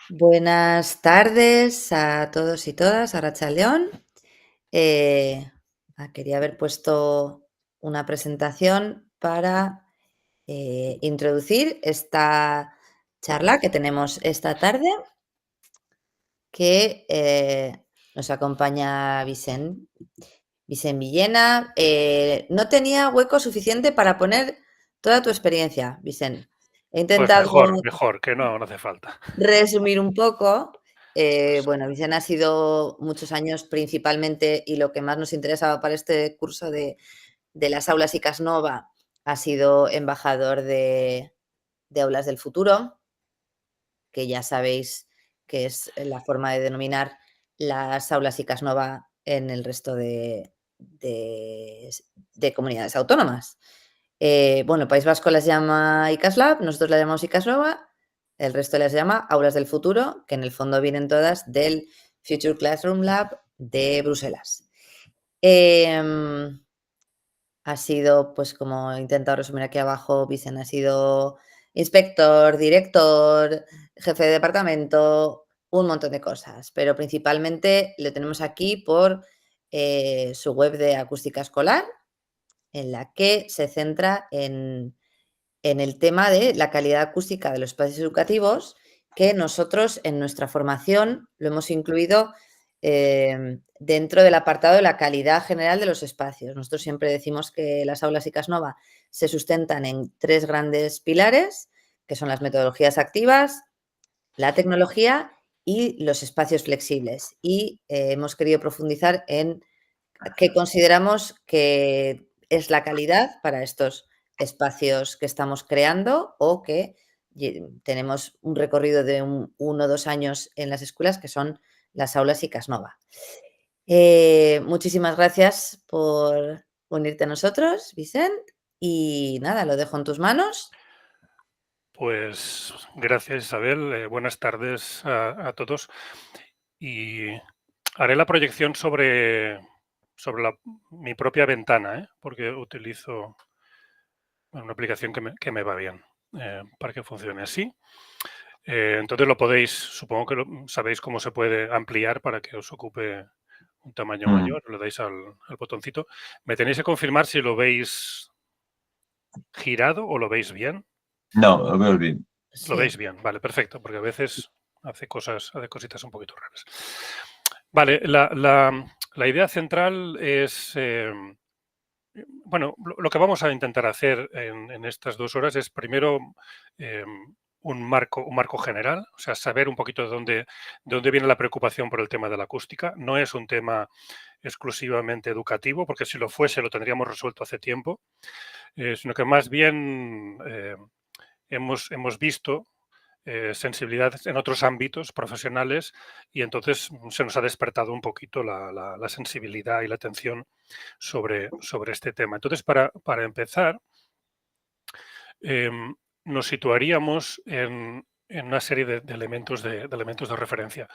Buenas tardes a todos y todas, Arratsaldeon. Quería haber puesto una presentación para introducir esta charla que tenemos esta tarde, que nos acompaña Vicent Villena. No tenía hueco suficiente para poner toda tu experiencia, Vicent. He Pues intentado mejor, que no hace falta. resumir un poco. Bueno, Vicent ha sido muchos años principalmente, y lo que más nos interesaba para este curso de las aulas ICAS Nova, ha sido embajador de Aulas del Futuro, que ya sabéis que es la forma de denominar las aulas ICAS Nova en el resto de comunidades autónomas. Bueno, el País Vasco las llama ICAS Lab, nosotros las llamamos ICAS Nova, el resto las llama Aulas del Futuro, que en el fondo vienen todas del Future Classroom Lab de Bruselas. Ha sido, pues como he intentado resumir aquí abajo, Vicent ha sido inspector, director, jefe de departamento, un montón de cosas, pero principalmente lo tenemos aquí por su web de acústica escolar, en la que se centra en el tema de la calidad acústica de los espacios educativos, que nosotros en nuestra formación lo hemos incluido dentro del apartado de la calidad general de los espacios. Nosotros siempre decimos que las aulas ICAS Nova se sustentan en 3 grandes pilares, que son las metodologías activas, la tecnología y los espacios flexibles. Y hemos querido profundizar en qué consideramos que es la calidad para estos espacios que estamos creando, o que tenemos un recorrido de 1 o 2 años en las escuelas, que son las aulas ICAS Nova. Muchísimas gracias por unirte a nosotros, Vicent, y nada, lo dejo en tus manos. Pues gracias, Isabel. Buenas tardes a todos. Y haré la proyección sobre mi propia ventana, porque utilizo una aplicación que me va bien para que funcione así. Entonces lo podéis, supongo que sabéis cómo se puede ampliar para que os ocupe un tamaño mayor. Le dais al botoncito. Me tenéis que confirmar si lo veis girado o lo veis bien. No, lo veo bien. Lo Sí. veis bien, vale, perfecto, porque a veces hace cositas un poquito raras. Vale, la idea central es, bueno, lo que vamos a intentar hacer en estas 2 horas es primero un marco general, o sea, saber un poquito de dónde viene la preocupación por el tema de la acústica. No es un tema exclusivamente educativo, porque si lo fuese lo tendríamos resuelto hace tiempo, sino que más bien hemos visto sensibilidad en otros ámbitos profesionales, y entonces se nos ha despertado un poquito la sensibilidad y la atención sobre este tema. Entonces, para empezar, nos situaríamos en una serie de elementos de referencia.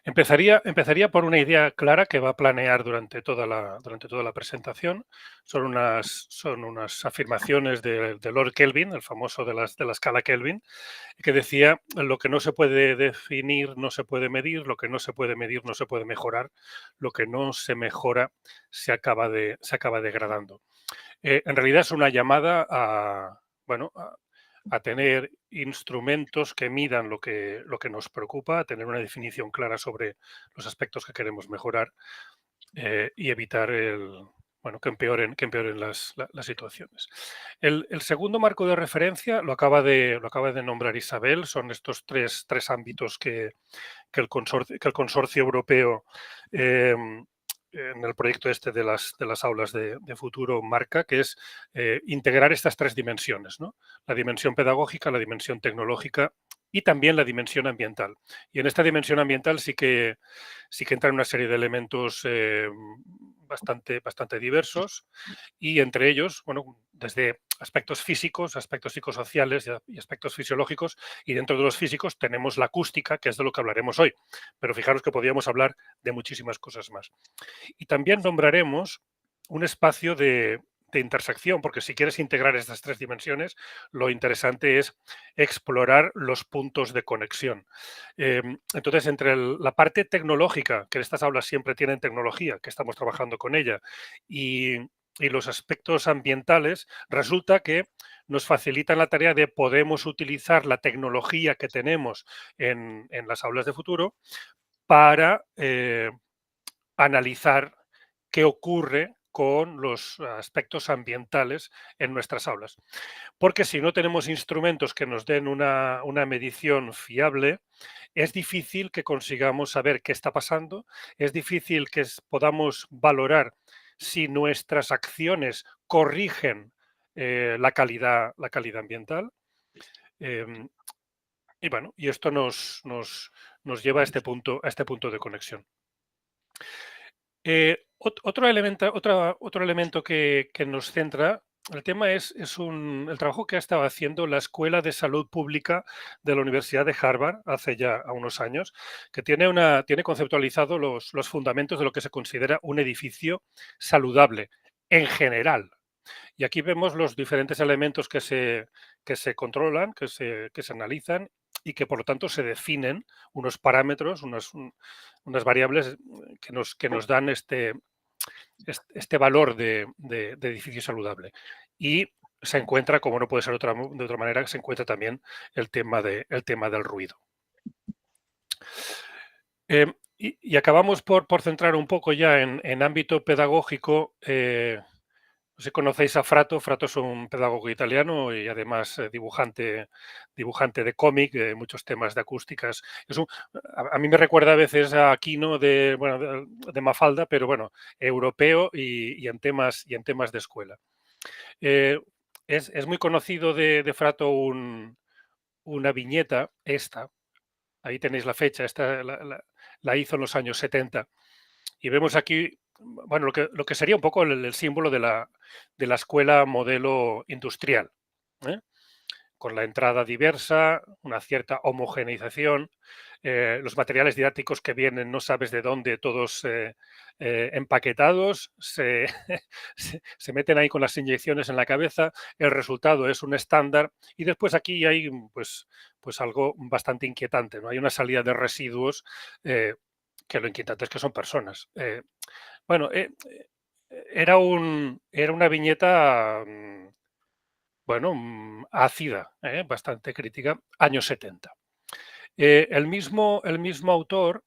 Empezaría por una idea clara que va a planear durante toda la presentación. Son unas afirmaciones de Lord Kelvin, el famoso de la escala Kelvin, que decía: lo que no se puede definir no se puede medir, lo que no se puede medir no se puede mejorar, lo que no se mejora se acaba degradando. En realidad es una llamada a tener instrumentos que midan lo que nos preocupa, a tener una definición clara sobre los aspectos que queremos mejorar y evitar que empeoren las situaciones. El segundo marco de referencia lo acaba de nombrar Isabel. Son estos tres ámbitos que el consorcio europeo en el proyecto este de las aulas de futuro marca, que es integrar estas 3 dimensiones, ¿no? La dimensión pedagógica, la dimensión tecnológica y también la dimensión ambiental. Y en esta dimensión ambiental sí que entran una serie de elementos bastante diversos, y entre ellos, bueno, desde aspectos físicos, aspectos psicosociales y aspectos fisiológicos, y dentro de los físicos tenemos la acústica, que es de lo que hablaremos hoy, pero fijaros que podríamos hablar de muchísimas cosas más. Y también nombraremos un espacio de intersección, porque si quieres integrar estas tres dimensiones, lo interesante es explorar los puntos de conexión. Entonces, entre la parte tecnológica, que en estas aulas siempre tienen tecnología, que estamos trabajando con ella, y los aspectos ambientales, resulta que nos facilitan la tarea de podemos utilizar la tecnología que tenemos en las aulas de futuro para analizar qué ocurre con los aspectos ambientales en nuestras aulas. Porque si no tenemos instrumentos que nos den una medición fiable, es difícil que consigamos saber qué está pasando, es difícil que podamos valorar si nuestras acciones corrigen la calidad ambiental. Y bueno, y esto nos lleva a este punto de conexión. Otro elemento que nos centra el tema es el trabajo que ha estado haciendo la Escuela de Salud Pública de la Universidad de Harvard hace ya unos años, que tiene conceptualizado los fundamentos de lo que se considera un edificio saludable en general. Y aquí vemos los diferentes elementos que se controlan, que se analizan y que por lo tanto se definen unos parámetros, unas variables que nos dan este valor de edificio saludable. Y se encuentra, como no puede ser de otra manera, se encuentra también el tema del ruido. Y acabamos por centrar un poco ya en ámbito pedagógico. No sé si conocéis a Frato. Frato es un pedagogo italiano y además dibujante de cómic, muchos temas de acústicas. A mí me recuerda a veces a Aquino de Mafalda, pero bueno, europeo y en temas de escuela. Es muy conocido de Frato una viñeta, ahí tenéis la fecha, esta la hizo en los años 70. Y vemos aquí, bueno, lo que sería un poco el símbolo de la escuela modelo industrial, ¿eh? Con la entrada diversa, una cierta homogeneización, los materiales didácticos que vienen no sabes de dónde, todos empaquetados, se meten ahí con las inyecciones en la cabeza, el resultado es un estándar y después aquí hay pues algo bastante inquietante, ¿no? Hay una salida de residuos que lo inquietante es que son personas. Bueno, era una viñeta, bueno, ácida, bastante crítica, años 70. El mismo autor,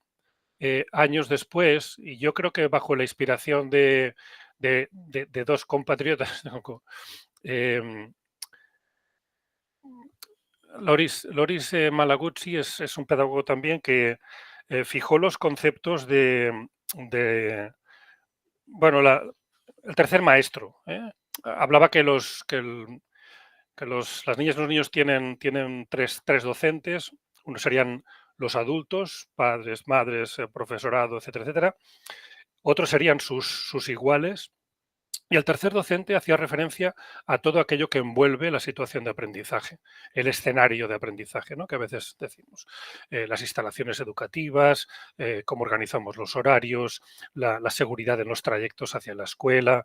años después, y yo creo que bajo la inspiración de dos compatriotas, em, Loris Malaguzzi es un pedagogo también que fijó los conceptos de bueno, el tercer maestro. Hablaba que las niñas y los niños tienen tres docentes. Uno serían los adultos, padres, madres, profesorado, etcétera, etcétera. Otros serían sus iguales. Y el tercer docente hacía referencia a todo aquello que envuelve la situación de aprendizaje, el escenario de aprendizaje, ¿no? Que a veces decimos. Las instalaciones educativas, cómo organizamos los horarios, la seguridad en los trayectos hacia la escuela,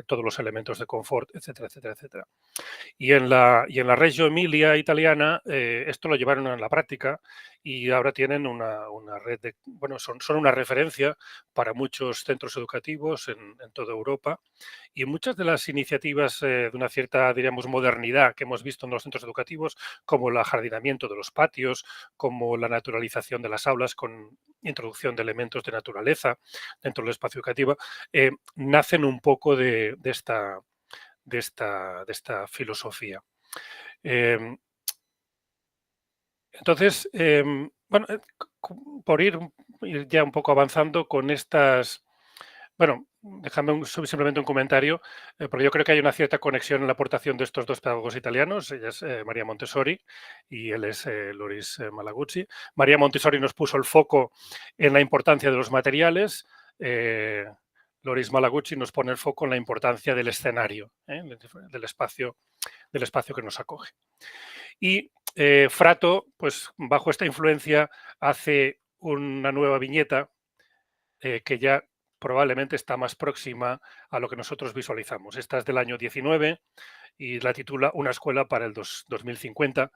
todos los elementos de confort, etcétera, etcétera, etcétera. Y en la Reggio Emilia italiana esto lo llevaron a la práctica y ahora tienen una red son una referencia para muchos centros educativos en toda Europa, y muchas de las iniciativas de una cierta, diríamos, modernidad que hemos visto en los centros educativos, como el ajardinamiento de los patios, como la naturalización de las aulas con introducción de elementos de naturaleza dentro del espacio educativo, nacen un poco de esta filosofía. Entonces, bueno, por ir ya un poco avanzando con estas, bueno, déjame simplemente un comentario, porque yo creo que hay una cierta conexión en la aportación de estos dos pedagogos italianos. Ella es María Montessori y él es Loris Malaguzzi. María Montessori nos puso el foco en la importancia de los materiales. Loris Malaguzzi nos pone el foco en la importancia del escenario, del espacio que nos acoge. Y Frato, pues bajo esta influencia, hace una nueva viñeta que ya probablemente está más próxima a lo que nosotros visualizamos. Esta es del año 19 y la titula Una escuela para el 2050,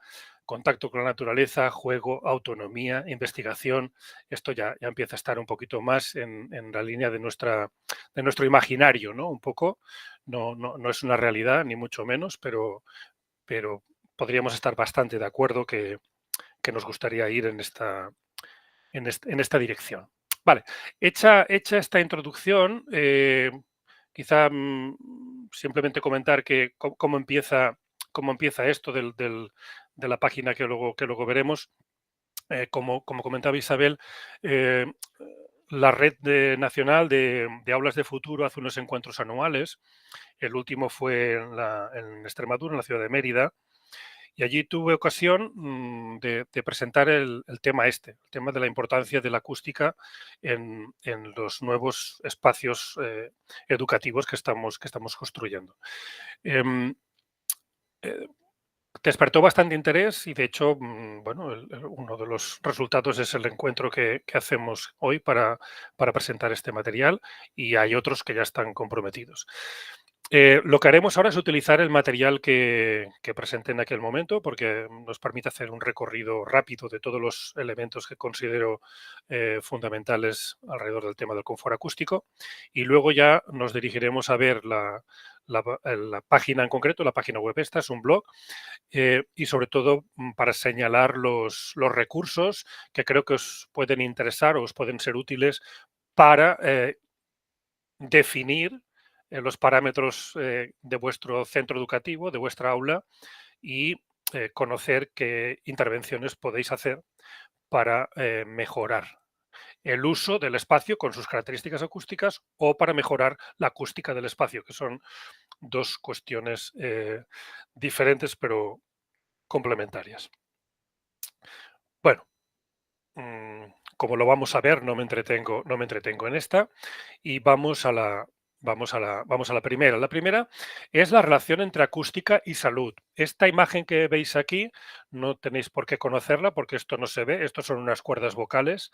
contacto con la naturaleza, juego, autonomía, investigación. Esto ya empieza a estar un poquito más en la línea de nuestro imaginario, ¿no? Un poco, no es una realidad, ni mucho menos, pero podríamos estar bastante de acuerdo que nos gustaría ir en esta dirección. Vale, hecha esta introducción, quizá simplemente comentar que cómo empieza esto de la página que luego veremos. Como comentaba Isabel, eh, la red nacional de aulas de futuro hace unos encuentros anuales. El último fue en Extremadura, en la ciudad de Mérida, y allí tuve ocasión de presentar el tema el tema de la importancia de la acústica en los nuevos espacios educativos que estamos construyendo. Em, eh, Despertó bastante interés y, de hecho, bueno, uno de los resultados es el encuentro que hacemos hoy para presentar este material, y hay otros que ya están comprometidos. Lo que haremos ahora es utilizar el material que presenté en aquel momento, porque nos permite hacer un recorrido rápido de todos los elementos que considero fundamentales alrededor del tema del confort acústico, y luego ya nos dirigiremos a ver la página en concreto. La página web esta es un blog, y sobre todo para señalar los recursos que creo que os pueden interesar o os pueden ser útiles para definir los parámetros de vuestro centro educativo, de vuestra aula, y conocer qué intervenciones podéis hacer para mejorar el uso del espacio con sus características acústicas, o para mejorar la acústica del espacio, que son dos cuestiones diferentes pero complementarias. Bueno, como lo vamos a ver, no me entretengo en esta, y vamos a la primera. La primera es la relación entre acústica y salud. Esta imagen que veis aquí no tenéis por qué conocerla, porque esto no se ve, estos son unas cuerdas vocales,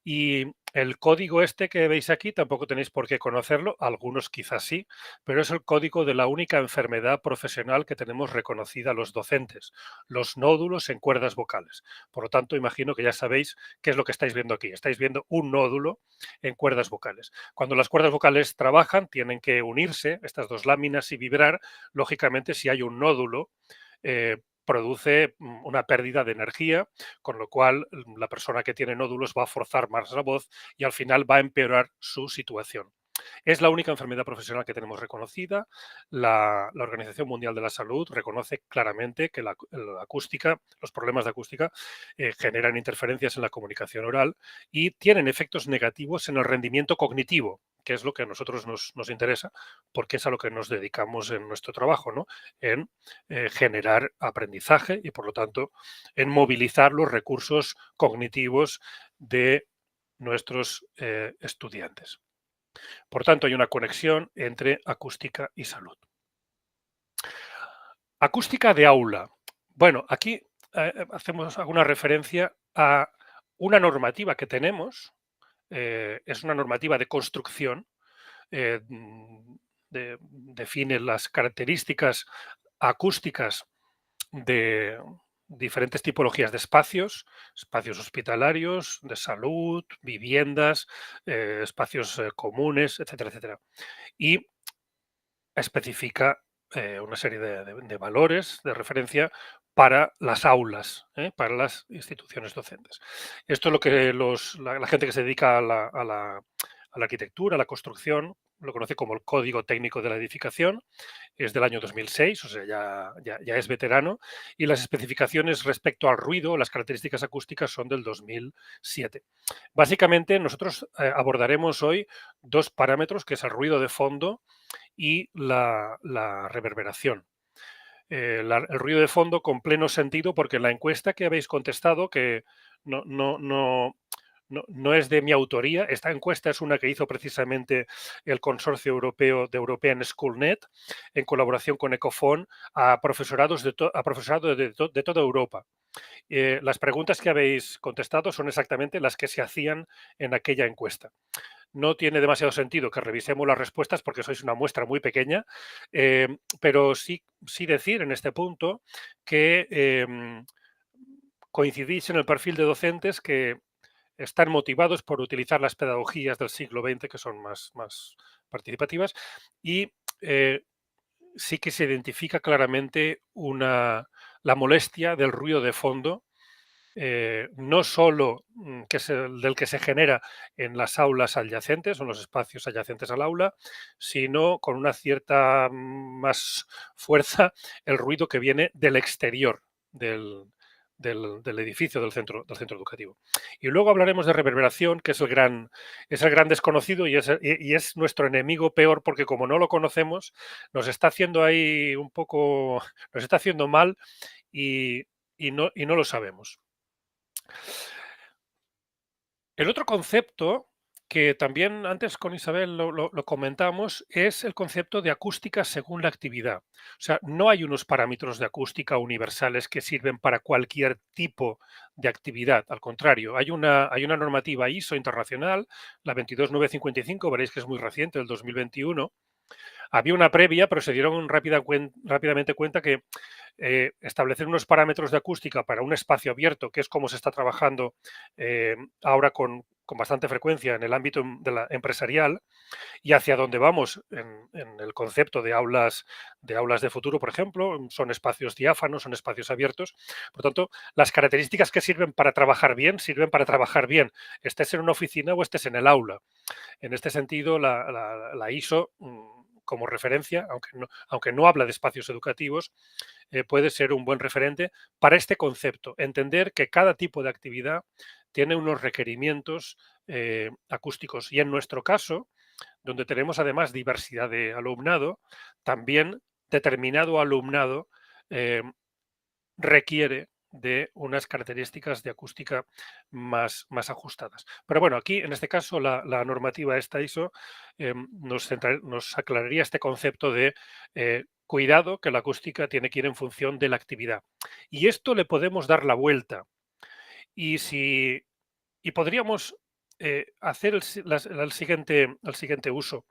y el código este que veis aquí tampoco tenéis por qué conocerlo, algunos quizás sí, pero es el código de la única enfermedad profesional que tenemos reconocida los docentes: los nódulos en cuerdas vocales. Por lo tanto, imagino que ya sabéis qué es lo que estáis viendo aquí. Estáis viendo un nódulo en cuerdas vocales. Cuando las cuerdas vocales trabajan, tienen que unirse estas dos láminas y vibrar. Lógicamente, si hay un nódulo, produce una pérdida de energía, con lo cual la persona que tiene nódulos va a forzar más la voz y al final va a empeorar su situación. Es la única enfermedad profesional que tenemos reconocida. La Organización Mundial de la Salud reconoce claramente que la acústica, los problemas de acústica, generan interferencias en la comunicación oral y tienen efectos negativos en el rendimiento cognitivo, que es lo que a nosotros nos interesa, porque es a lo que nos dedicamos en nuestro trabajo, ¿no? En generar aprendizaje y, por lo tanto, en movilizar los recursos cognitivos de nuestros estudiantes. Por tanto, hay una conexión entre acústica y salud. Acústica de aula. Bueno, aquí hacemos alguna referencia a una normativa que tenemos. Es una normativa de construcción. Define las características acústicas de diferentes tipologías de espacios hospitalarios, de salud, viviendas, espacios comunes, etcétera, etcétera. Y especifica una serie de valores de referencia para las aulas, para las instituciones docentes. Esto es lo que la gente que se dedica a la arquitectura, a la construcción, lo conoce como el Código Técnico de la Edificación. Es del año 2006, o sea, ya es veterano, y las especificaciones respecto al ruido, las características acústicas, son del 2007. Básicamente, nosotros abordaremos hoy dos parámetros, que es el ruido de fondo y la reverberación. El ruido de fondo con pleno sentido, porque en la encuesta que habéis contestado, que no es de mi autoría, esta encuesta es una que hizo precisamente el Consorcio Europeo de European SchoolNet en colaboración con Ecofon a profesorado de toda Europa. Las preguntas que habéis contestado son exactamente las que se hacían en aquella encuesta. No tiene demasiado sentido que revisemos las respuestas porque sois una muestra muy pequeña, pero sí decir en este punto que coincidís en el perfil de docentes que están motivados por utilizar las pedagogías del siglo XX, que son más participativas, y eh, sí que se identifica claramente la molestia del ruido de fondo, no solo que es el del que se genera en las aulas adyacentes o en los espacios adyacentes al aula, sino con una cierta más fuerza el ruido que viene del exterior del edificio del centro educativo. Y luego hablaremos de reverberación, que es el gran desconocido y es nuestro enemigo peor porque como no lo conocemos, nos está haciendo ahí un poco, nos está haciendo mal y, y no lo sabemos. El otro concepto que también antes con Isabel lo comentamos es el concepto de acústica según la actividad. O sea, no hay unos parámetros de acústica universales que sirven para cualquier tipo de actividad. Al contrario, hay una normativa ISO internacional, la 22955, veréis que es muy reciente, del 2021. Había una previa, pero se dieron rápidamente cuenta que establecer unos parámetros de acústica para un espacio abierto, que es como se está trabajando ahora con bastante frecuencia en el ámbito empresarial y hacia donde vamos en el concepto de aulas de futuro, por ejemplo, son espacios diáfanos, son espacios abiertos. Por tanto, las características que sirven para trabajar bien, estés en una oficina o estés en el aula. En este sentido, la ISO como referencia, aunque no habla de espacios educativos, puede ser un buen referente para este concepto. Entender que cada tipo de actividad tiene unos requerimientos acústicos y en nuestro caso, donde tenemos además diversidad de alumnado, también determinado alumnado eh, requiere de unas características de acústica más ajustadas. Pero bueno, aquí en este caso la normativa esta ISO nos aclararía este concepto de cuidado que la acústica tiene que ir en función de la actividad. Y esto le podemos dar la vuelta. Y si y podríamos hacer el siguiente uso.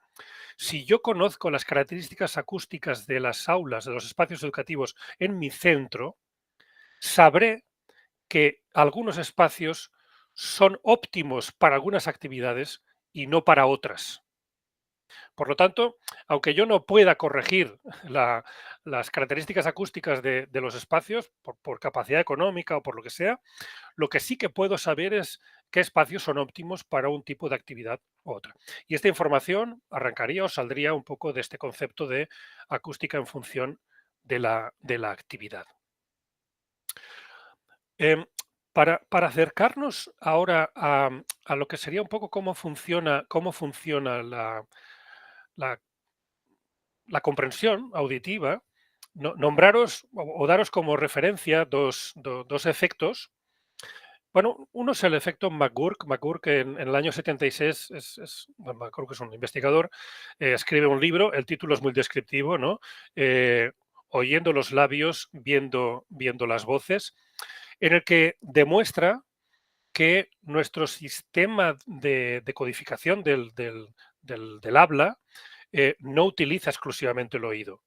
Si yo conozco las características acústicas de las aulas, de los espacios educativos en mi centro, sabré que algunos espacios son óptimos para algunas actividades y no para otras. Por lo tanto, aunque yo no pueda corregir las características acústicas de los espacios por capacidad económica o por lo que sea, lo que sí que puedo saber es qué espacios son óptimos para un tipo de actividad u otra. Y esta información arrancaría o saldría un poco de este concepto de acústica en función de la actividad. Em, para acercarnos ahora a lo que sería un poco cómo funciona la, la comprensión auditiva, nombraros o daros como referencia dos efectos. Bueno, uno es el efecto McGurk. McGurk en el año 76, bueno, McGurk es un investigador, escribe un libro, el título es muy descriptivo, ¿no? Oyendo los labios, viendo las voces, en el que demuestra que nuestro sistema de codificación del habla no utiliza exclusivamente el oído.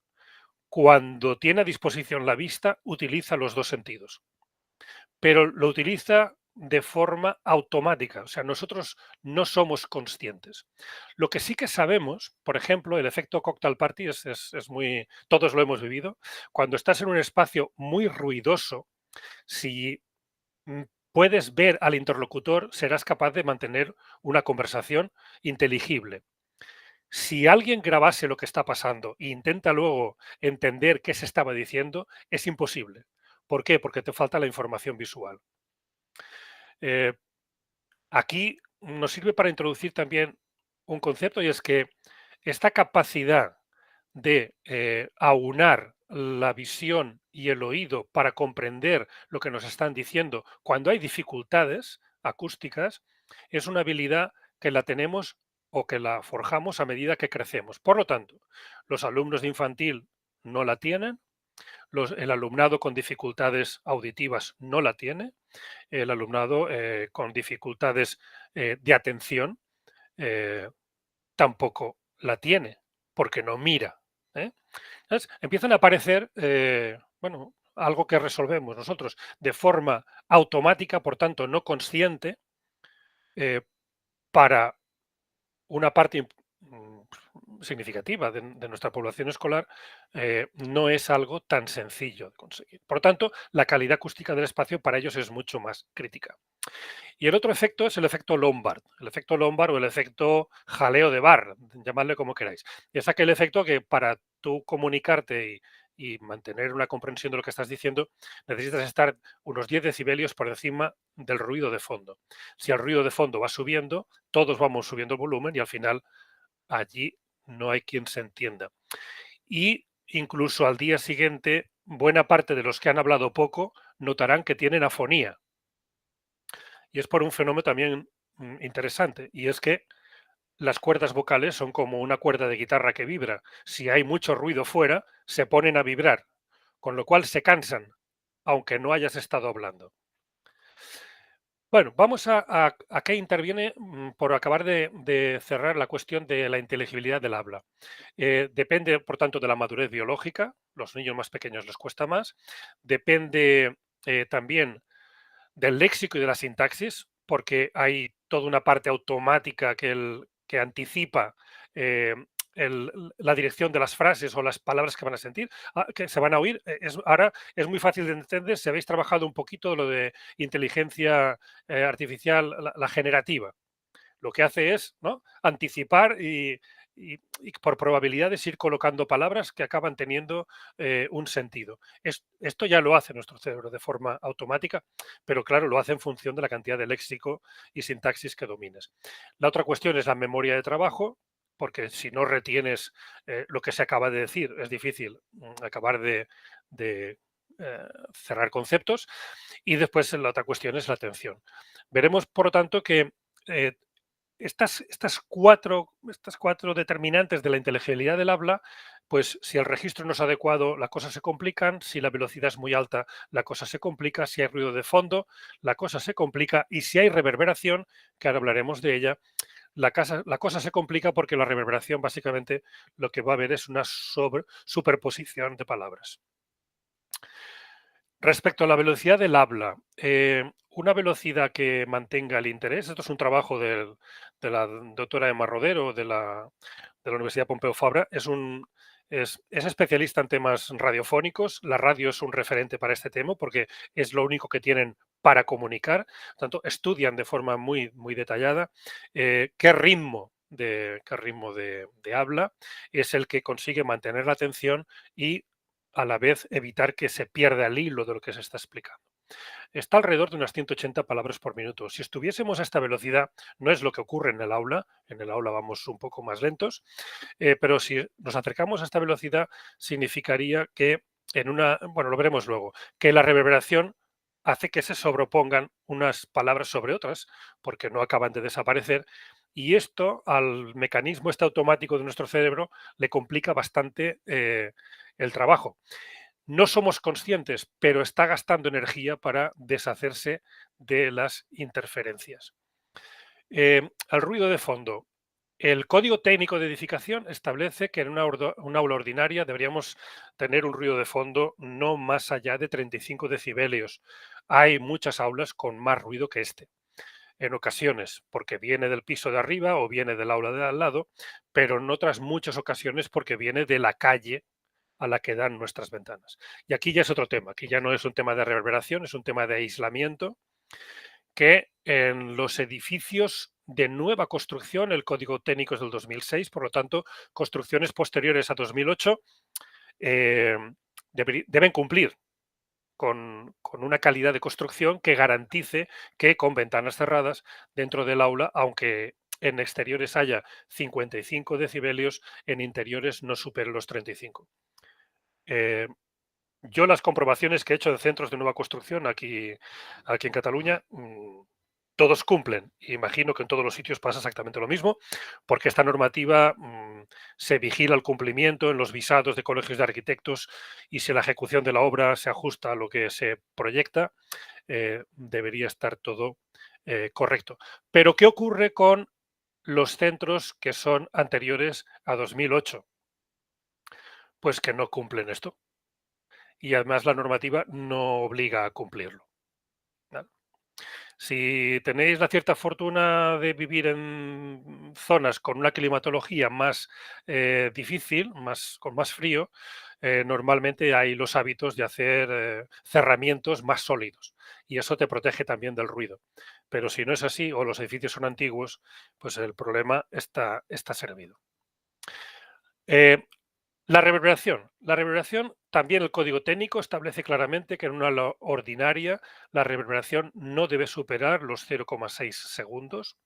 Cuando tiene a disposición la vista, utiliza los dos sentidos, pero lo utiliza de forma automática, o sea, nosotros no somos conscientes. Lo que sí que sabemos, por ejemplo, el efecto cocktail party es muy, todos lo hemos vivido, cuando estás en un espacio muy ruidoso, si mm, puedes ver al interlocutor, serás capaz de mantener una conversación inteligible. Si alguien grabase lo que está pasando e intenta luego entender qué se estaba diciendo, es imposible. ¿Por qué? Porque te falta la información visual. Eh, Aquí nos sirve para introducir también un concepto y es que esta capacidad de aunar la visión y el oído para comprender lo que nos están diciendo cuando hay dificultades acústicas es una habilidad que la tenemos o que la forjamos a medida que crecemos. Por lo tanto, los alumnos de infantil no la tienen, El alumnado con dificultades auditivas no la tiene, el alumnado con dificultades de atención tampoco la tiene, porque no mira. ¿Eh? Entonces, empiezan a aparecer, bueno, algo que resolvemos nosotros de forma automática, por tanto, no consciente, eh, para una parte significativa de nuestra población escolar, no es algo tan sencillo de conseguir. Por lo tanto, la calidad acústica del espacio para ellos es mucho más crítica. Y el otro efecto es el efecto Lombard o el efecto jaleo de bar, llamadle como queráis. Es aquel efecto que para tú comunicarte y mantener una comprensión de lo que estás diciendo, necesitas estar unos 10 decibelios por encima del ruido de fondo. Si el ruido de fondo va subiendo, todos vamos subiendo el volumen y al final allí no hay quien se entienda. Y incluso al día siguiente, buena parte de los que han hablado poco notarán que tienen afonía. Y es por un fenómeno también interesante, y es que las cuerdas vocales son como una cuerda de guitarra que vibra. Si hay mucho ruido fuera, se ponen a vibrar, con lo cual se cansan, aunque no hayas estado hablando. Bueno, vamos a qué interviene, por acabar de cerrar la cuestión de la inteligibilidad del habla. Depende, por tanto, de la madurez biológica. Los niños más pequeños les cuesta más. Depende también del léxico y de la sintaxis, porque hay toda una parte automática que anticipa eh, la dirección de las frases o las palabras que van a sentir, que se van a oír. Ahora es muy fácil de entender si habéis trabajado un poquito lo de inteligencia artificial, la generativa. Lo que hace es, ¿no?, anticipar y por probabilidades ir colocando palabras que acaban teniendo un sentido. Esto ya lo hace nuestro cerebro de forma automática, pero claro, lo hace en función de la cantidad de léxico y sintaxis que domines. La otra cuestión es la memoria de trabajo, porque si no retienes lo que se acaba de decir, es difícil acabar de cerrar conceptos. Y después la otra cuestión es la atención. Veremos, por lo tanto, que eh, estas cuatro determinantes de la inteligibilidad del habla, pues si el registro no es adecuado, las cosas se complican, si la velocidad es muy alta, la cosa se complica, si hay ruido de fondo, la cosa se complica, y si hay reverberación, que ahora hablaremos de ella, la cosa se complica porque la reverberación básicamente lo que va a haber es una superposición de palabras. Respecto a la velocidad del habla, una velocidad que mantenga el interés, esto es un trabajo de la doctora Emma Rodero de la Universidad Pompeu Fabra, es especialista en temas radiofónicos, la radio es un referente para este tema porque es lo único que tienen para comunicar, por tanto, estudian de forma muy, muy detallada qué ritmo de habla es el que consigue mantener la atención y a la vez evitar que se pierda el hilo de lo que se está explicando. Está alrededor de unas 180 palabras por minuto. Si estuviésemos a esta velocidad, no es lo que ocurre en el aula vamos un poco más lentos, pero si nos acercamos a esta velocidad, significaría que bueno, lo veremos luego, que la reverberación hace que se sobrepongan unas palabras sobre otras, porque no acaban de desaparecer, y esto al mecanismo este automático de nuestro cerebro le complica bastante el trabajo. No somos conscientes, pero está gastando energía para deshacerse de las interferencias. Al ruido de fondo. El Código Técnico de Edificación establece que en una aula ordinaria deberíamos tener un ruido de fondo no más allá de 35 decibelios. Hay muchas aulas con más ruido que este. En ocasiones porque viene del piso de arriba o viene del aula de al lado, pero en otras muchas ocasiones porque viene de la calle a la que dan nuestras ventanas. Y aquí ya es otro tema, aquí ya no es un tema de reverberación, es un tema de aislamiento, que en los edificios de nueva construcción, el Código Técnico es del 2006, por lo tanto, construcciones posteriores a 2008 eh, deben cumplir con una calidad de construcción que garantice que con ventanas cerradas dentro del aula, aunque en exteriores haya 55 decibelios, en interiores no supere los 35. Eh, yo las comprobaciones que he hecho de centros de nueva construcción aquí en Cataluña, todos cumplen. Imagino que en todos los sitios pasa exactamente lo mismo, porque esta normativa se vigila el cumplimiento en los visados de colegios de arquitectos y si la ejecución de la obra se ajusta a lo que se proyecta, debería estar todo correcto. Pero, ¿qué ocurre con los centros que son anteriores a 2008? Pues que no cumplen esto. Y además la normativa no obliga a cumplirlo. ¿Vale? Si tenéis la cierta fortuna de vivir en zonas con una climatología más difícil, con más frío, normalmente hay los hábitos de hacer cerramientos más sólidos y eso te protege también del ruido. Pero si no es así o los edificios son antiguos, pues el problema está servido. La reverberación. La reverberación, también el código técnico establece claramente que en una aula ordinaria la reverberación no debe superar los 0,6 segundos.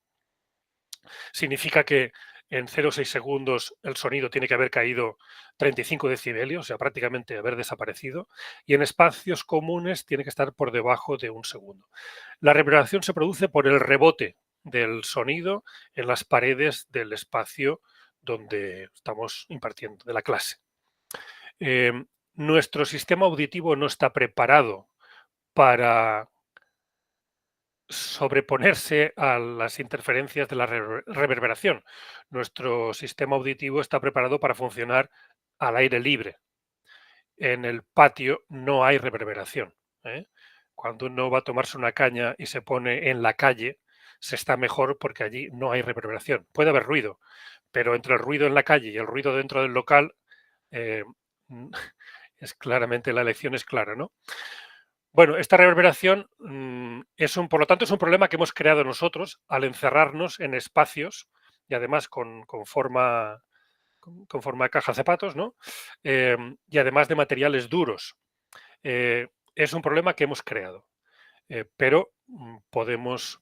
Significa que en 0,6 segundos el sonido tiene que haber caído 35 decibelios, o sea, prácticamente haber desaparecido, y en espacios comunes tiene que estar por debajo de un segundo. La reverberación se produce por el rebote del sonido en las paredes del espacio donde estamos impartiendo, de la clase. Nuestro sistema auditivo no está preparado para sobreponerse a las interferencias de la reverberación. Nuestro sistema auditivo está preparado para funcionar al aire libre. En el patio no hay reverberación. Cuando uno va a tomarse una caña y se pone en la calle, se está mejor porque allí no hay reverberación. Puede haber ruido, pero entre el ruido en la calle y el ruido dentro del local, es claramente, la elección es clara, ¿no? Bueno, esta reverberación por lo tanto, es un problema que hemos creado nosotros al encerrarnos en espacios y además con forma de caja de zapatos, ¿no? Y además de materiales duros. Es un problema que hemos creado, pero podemos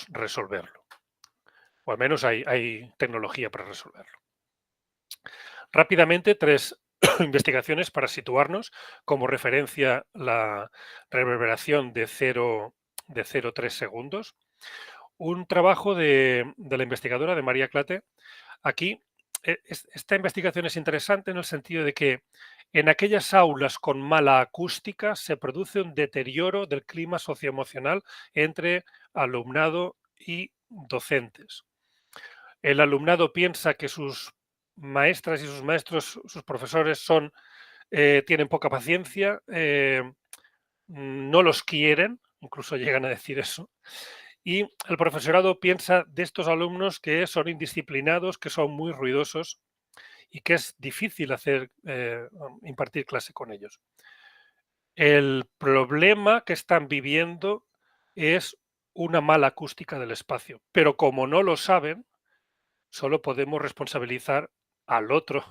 resolverlo. O al menos hay tecnología para resolverlo. Rápidamente, 3 investigaciones para situarnos como referencia la reverberación de 0,3 segundos. Un trabajo de la investigadora de María Clate. Aquí, esta investigación es interesante en el sentido de que en aquellas aulas con mala acústica se produce un deterioro del clima socioemocional entre alumnado y docentes. El alumnado piensa que sus maestras y sus maestros, sus profesores tienen poca paciencia, no los quieren, incluso llegan a decir eso, y el profesorado piensa de estos alumnos que son indisciplinados, que son muy ruidosos y que es difícil impartir clase con ellos. El problema que están viviendo es una mala acústica del espacio, pero como no lo saben, solo podemos responsabilizar al otro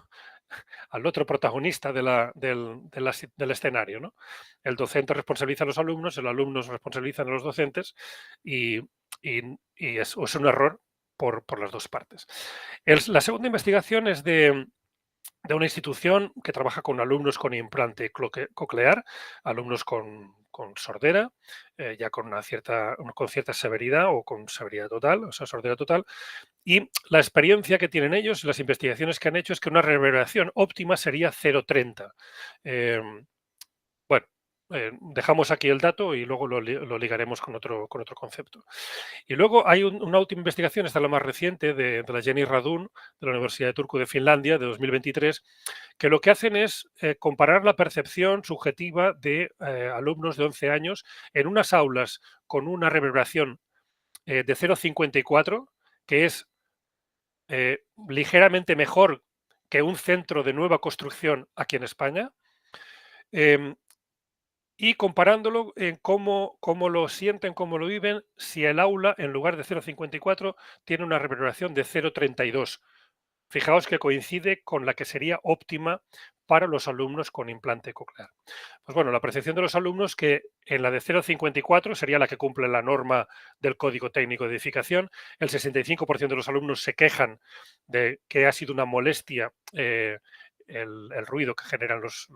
protagonista del escenario, ¿no? El docente responsabiliza a los alumnos responsabilizan a los docentes y es un error por las dos partes. La segunda investigación es de una institución que trabaja con alumnos con implante coclear, alumnos con sordera, ya con cierta severidad o con severidad total, o sea, sordera total. Y la experiencia que tienen ellos, las investigaciones que han hecho, es que una reverberación óptima sería 0,30. Bueno, dejamos aquí el dato y luego lo ligaremos con otro concepto. Y luego hay una última investigación, esta es la más reciente, de la Jenny Radun, de la Universidad de Turku de Finlandia, de 2023, que lo que hacen es comparar la percepción subjetiva de alumnos de 11 años en unas aulas con una reverberación de 0,54, que es ligeramente mejor que un centro de nueva construcción aquí en España, y comparándolo en cómo lo sienten, cómo lo viven, si el aula, en lugar de 0,54, tiene una reverberación de 0,32. Fijaos que coincide con la que sería óptima para los alumnos con implante coclear. Pues bueno, la percepción de los alumnos que en la de 0,54 sería la que cumple la norma del Código Técnico de Edificación. El 65% de los alumnos se quejan de que ha sido una molestia el ruido que generan los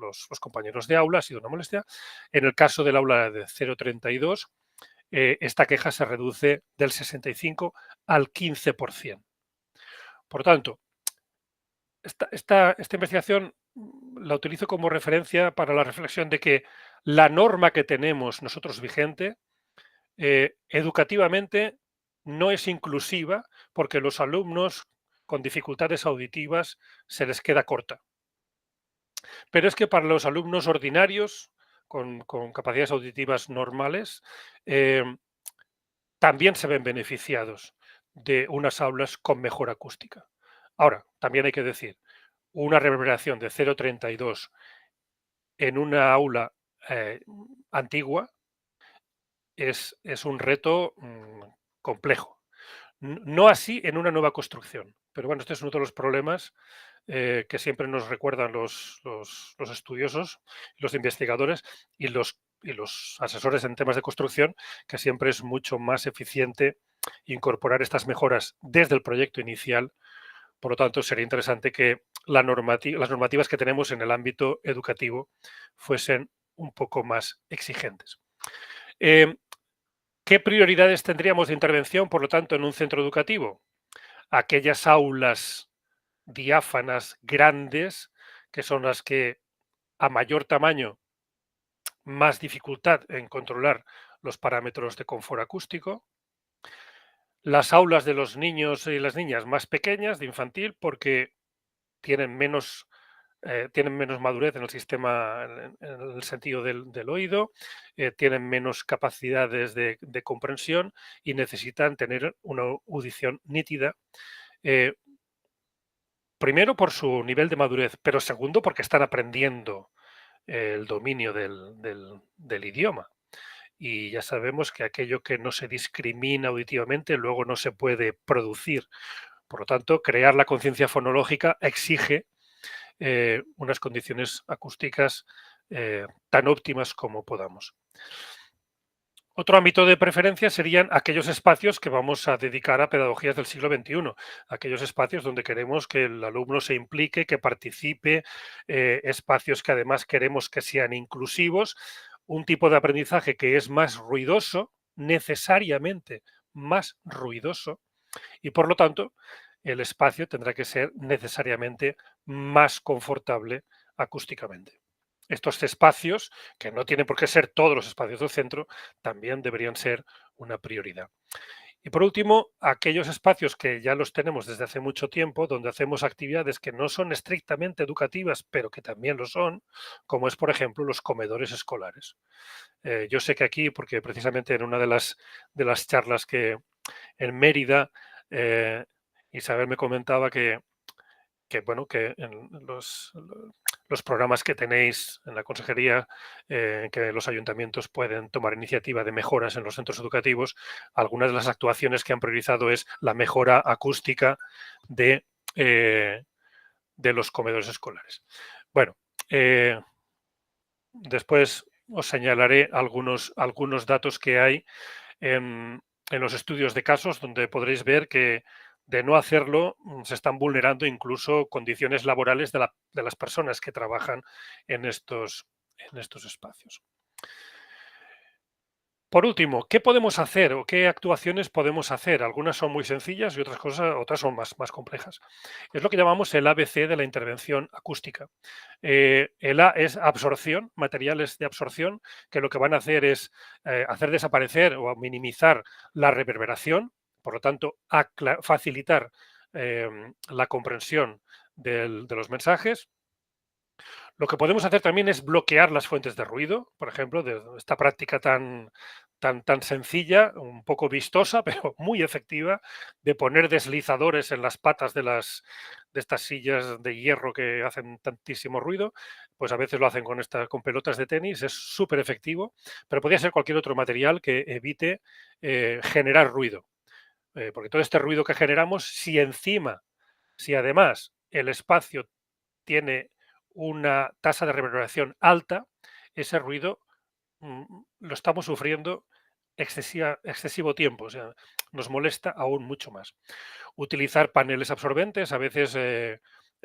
compañeros de aula, ha sido una molestia. En el caso del aula de 0,32, esta queja se reduce del 65 al 15%. Por tanto, esta investigación la utilizo como referencia para la reflexión de que la norma que tenemos nosotros vigente, educativamente no es inclusiva porque los alumnos con dificultades auditivas se les queda corta. Pero es que para los alumnos ordinarios con capacidades auditivas normales, también se ven beneficiados de unas aulas con mejor acústica. Ahora, también hay que decir, una reverberación de 0,32 en una aula antigua es un reto complejo. No así en una nueva construcción. Pero bueno, este es uno de los problemas que siempre nos recuerdan los estudiosos, los investigadores y los asesores en temas de construcción, que siempre es mucho más eficiente incorporar estas mejoras desde el proyecto inicial. Por lo tanto, sería interesante que las normativas que tenemos en el ámbito educativo fuesen un poco más exigentes. ¿Qué prioridades tendríamos de intervención, por lo tanto, en un centro educativo? Aquellas aulas diáfanas grandes, que son las que a mayor tamaño, más dificultad en controlar los parámetros de confort acústico. Las aulas de los niños y las niñas más pequeñas, de infantil, porque tienen menos madurez en el sistema, en el sentido del oído, tienen menos capacidades de comprensión y necesitan tener una audición nítida. Primero por su nivel de madurez, pero segundo porque están aprendiendo el dominio del idioma. Y ya sabemos que aquello que no se discrimina auditivamente luego no se puede producir. Por lo tanto, crear la conciencia fonológica exige unas condiciones acústicas tan óptimas como podamos. Otro ámbito de preferencia serían aquellos espacios que vamos a dedicar a pedagogías del siglo XXI, aquellos espacios donde queremos que el alumno se implique, que participe, espacios que además queremos que sean inclusivos, un tipo de aprendizaje que es más ruidoso, necesariamente más ruidoso, y por lo tanto el espacio tendrá que ser necesariamente más confortable acústicamente. Estos espacios, que no tienen por qué ser todos los espacios del centro, también deberían ser una prioridad. Y por último, aquellos espacios que ya los tenemos desde hace mucho tiempo, donde hacemos actividades que no son estrictamente educativas, pero que también lo son, como es, por ejemplo, los comedores escolares. Yo sé que aquí, porque precisamente en una de las charlas que en Mérida, Isabel me comentaba bueno, que en los programas que tenéis en la consejería, que los ayuntamientos pueden tomar iniciativa de mejoras en los centros educativos, algunas de las actuaciones que han priorizado es la mejora acústica de, de los comedores escolares. Bueno, después os señalaré algunos datos que hay en los estudios de casos, donde podréis ver que de no hacerlo se están vulnerando incluso condiciones laborales de las personas que trabajan en estos espacios. Por último, ¿qué podemos hacer o qué actuaciones podemos hacer? Algunas son muy sencillas y otras son más complejas. Es lo que llamamos el ABC de la intervención acústica. El A es absorción, materiales de absorción, que lo que van a hacer es hacer desaparecer o minimizar la reverberación, por lo tanto, facilitar la comprensión de los mensajes. Lo que podemos hacer también es bloquear las fuentes de ruido, por ejemplo, de esta práctica tan sencilla, un poco vistosa, pero muy efectiva, de poner deslizadores en las patas de estas sillas de hierro que hacen tantísimo ruido, pues a veces lo hacen con pelotas de tenis, es súper efectivo, pero podría ser cualquier otro material que evite generar ruido. Porque todo este ruido que generamos, si además el espacio tiene una tasa de reverberación alta, ese ruido lo estamos sufriendo excesivo tiempo, o sea, nos molesta aún mucho más. Utilizar paneles absorbentes, a veces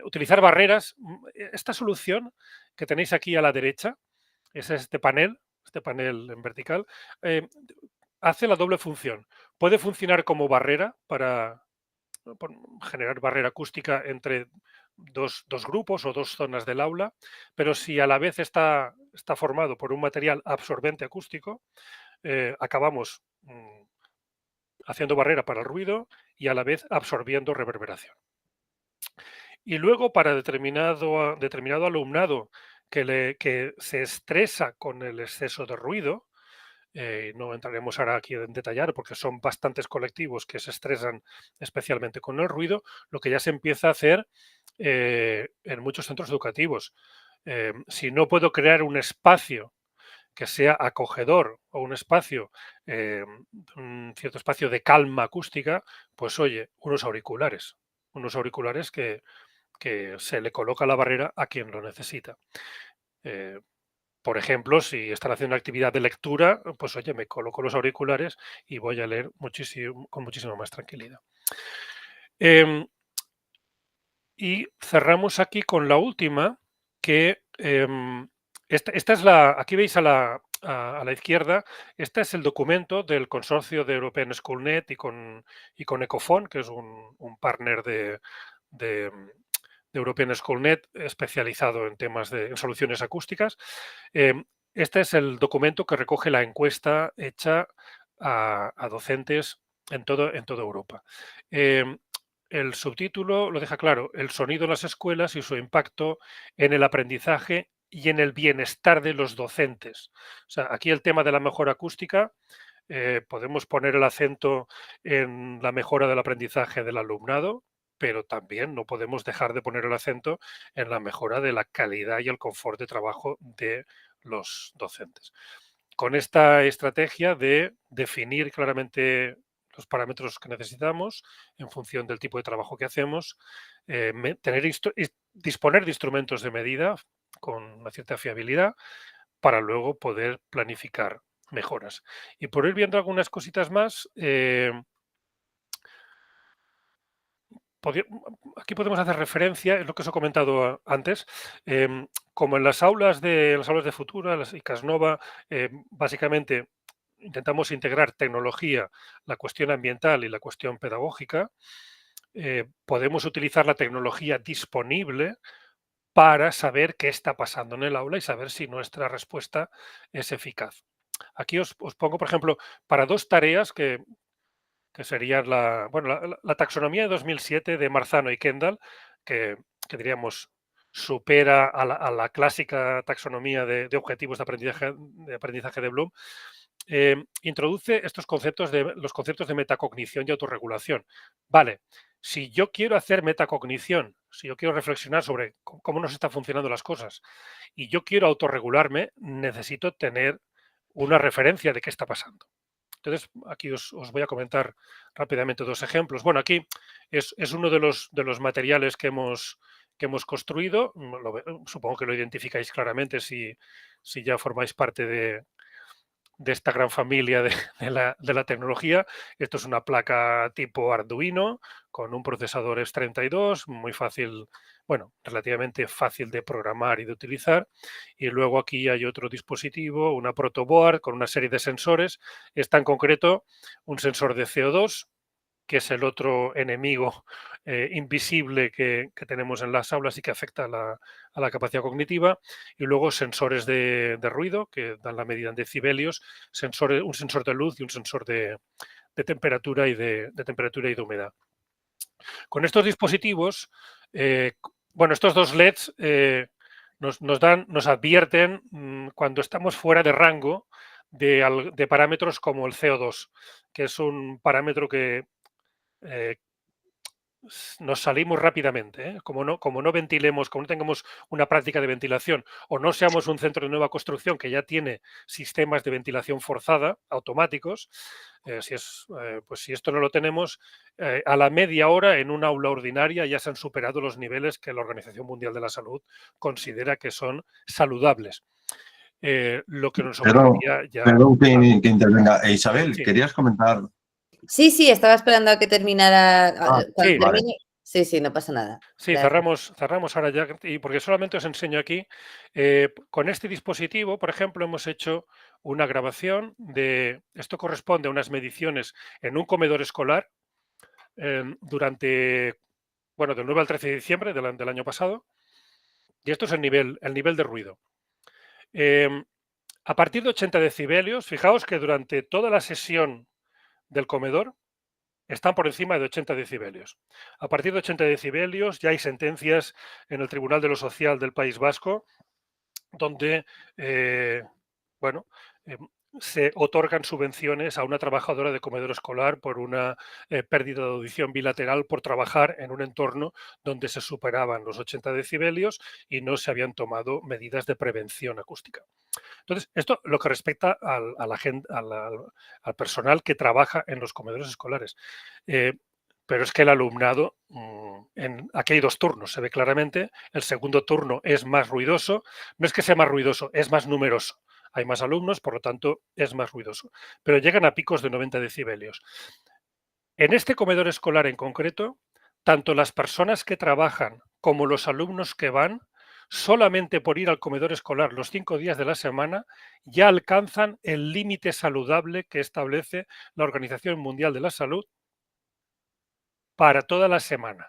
utilizar barreras. Esta solución que tenéis aquí a la derecha es este panel en vertical. hace la doble función. Puede funcionar como barrera para generar barrera acústica entre dos grupos o dos zonas del aula, pero si a la vez está formado por un material absorbente acústico, acabamos haciendo barrera para el ruido y a la vez absorbiendo reverberación. Y luego para determinado alumnado que se estresa con el exceso de ruido, no entraremos ahora aquí en detallar porque son bastantes colectivos que se estresan especialmente con el ruido, lo que ya se empieza a hacer en muchos centros educativos. Si no puedo crear un espacio que sea acogedor o un cierto espacio de calma acústica, pues oye, unos auriculares que se le coloca la barrera a quien lo necesita. Por ejemplo, si están haciendo una actividad de lectura, pues oye, me coloco los auriculares y voy a leer con muchísima más tranquilidad. Y cerramos aquí con la última, que esta es aquí veis a la izquierda, este es el documento del consorcio de European Schoolnet y con Ecofon, que es un partner de European Schoolnet especializado en temas en soluciones acústicas. Este es el documento que recoge la encuesta hecha a docentes en toda Europa. El subtítulo lo deja claro: el sonido en las escuelas y su impacto en el aprendizaje y en el bienestar de los docentes. O sea, aquí el tema de la mejora acústica, podemos poner el acento en la mejora del aprendizaje del alumnado, pero también no podemos dejar de poner el acento en la mejora de la calidad y el confort de trabajo de los docentes. Con esta estrategia de definir claramente los parámetros que necesitamos en función del tipo de trabajo que hacemos, disponer de instrumentos de medida con una cierta fiabilidad para luego poder planificar mejoras. Y por ir viendo algunas cositas más, aquí podemos hacer referencia, es lo que os he comentado antes, como en las aulas de Futura, las ICAS Nova, básicamente intentamos integrar tecnología, la cuestión ambiental y la cuestión pedagógica. Podemos utilizar la tecnología disponible para saber qué está pasando en el aula y saber si nuestra respuesta es eficaz. Aquí os pongo, por ejemplo, para dos tareas que serían la taxonomía de 2007 de Marzano y Kendall, que diríamos supera a la clásica taxonomía de objetivos de aprendizaje de Bloom. Introduce los conceptos de metacognición y autorregulación. Vale, si yo quiero hacer metacognición, si yo quiero reflexionar sobre cómo nos están funcionando las cosas y yo quiero autorregularme, necesito tener una referencia de qué está pasando. Entonces, aquí os voy a comentar rápidamente dos ejemplos. Bueno, aquí es uno de los materiales que hemos construido. Supongo que lo identificáis claramente si ya formáis parte de esta gran familia de la tecnología. Esto es una placa tipo Arduino con un procesador X32, muy fácil, bueno, relativamente fácil de programar y de utilizar. Y luego aquí hay otro dispositivo, una protoboard con una serie de sensores. Está en concreto un sensor de CO2, que es el otro enemigo invisible que tenemos en las aulas y que afecta a la capacidad cognitiva, y luego sensores de ruido que dan la medida en decibelios, un sensor de luz y un sensor de temperatura y de temperatura y de humedad. Con estos dispositivos, bueno, estos dos LEDs nos advierten cuando estamos fuera de rango de parámetros como el CO2, que es un parámetro que nos salimos rápidamente, ¿eh? Como no ventilemos, como no tengamos una práctica de ventilación o no seamos un centro de nueva construcción que ya tiene sistemas de ventilación forzada automáticos, pues si esto no lo tenemos, a la media hora en una aula ordinaria ya se han superado los niveles que la Organización Mundial de la Salud considera que son saludables. Lo que nos obligaría ya... Perdón que intervenga. Isabel, Sí. ¿querías comentar? Sí, estaba esperando a que terminara. Sí, vale. Sí, sí, no pasa nada. Sí, cerramos ahora ya, y porque solamente os enseño aquí, con este dispositivo, por ejemplo, hemos hecho una grabación esto corresponde a unas mediciones en un comedor escolar durante, bueno, del 9 al 13 de diciembre del año pasado, y esto es el nivel de ruido. Em, a partir de 80 decibelios, fijaos que durante toda la sesión del comedor están por encima de 80 decibelios. A partir de 80 decibelios ya hay sentencias en el Tribunal de lo Social del País Vasco donde, bueno, em, se otorgan subvenciones a una trabajadora de comedor escolar por una pérdida de audición bilateral por trabajar en un entorno donde se superaban los 80 decibelios y no se habían tomado medidas de prevención acústica. Entonces, esto lo que respecta a la al personal que trabaja en los comedores escolares. Eh, pero es que el alumnado, aquí hay dos turnos, se ve claramente. El segundo turno es más ruidoso. No es que sea más ruidoso, es más numeroso. Hay más alumnos, por lo tanto, es más ruidoso. Pero llegan a picos de 90 decibelios. En este comedor escolar en concreto, tanto las personas que trabajan como los alumnos que van, solamente por ir al comedor escolar los 5 días de la semana, ya alcanzan el límite saludable que establece la Organización Mundial de la Salud para toda la semana.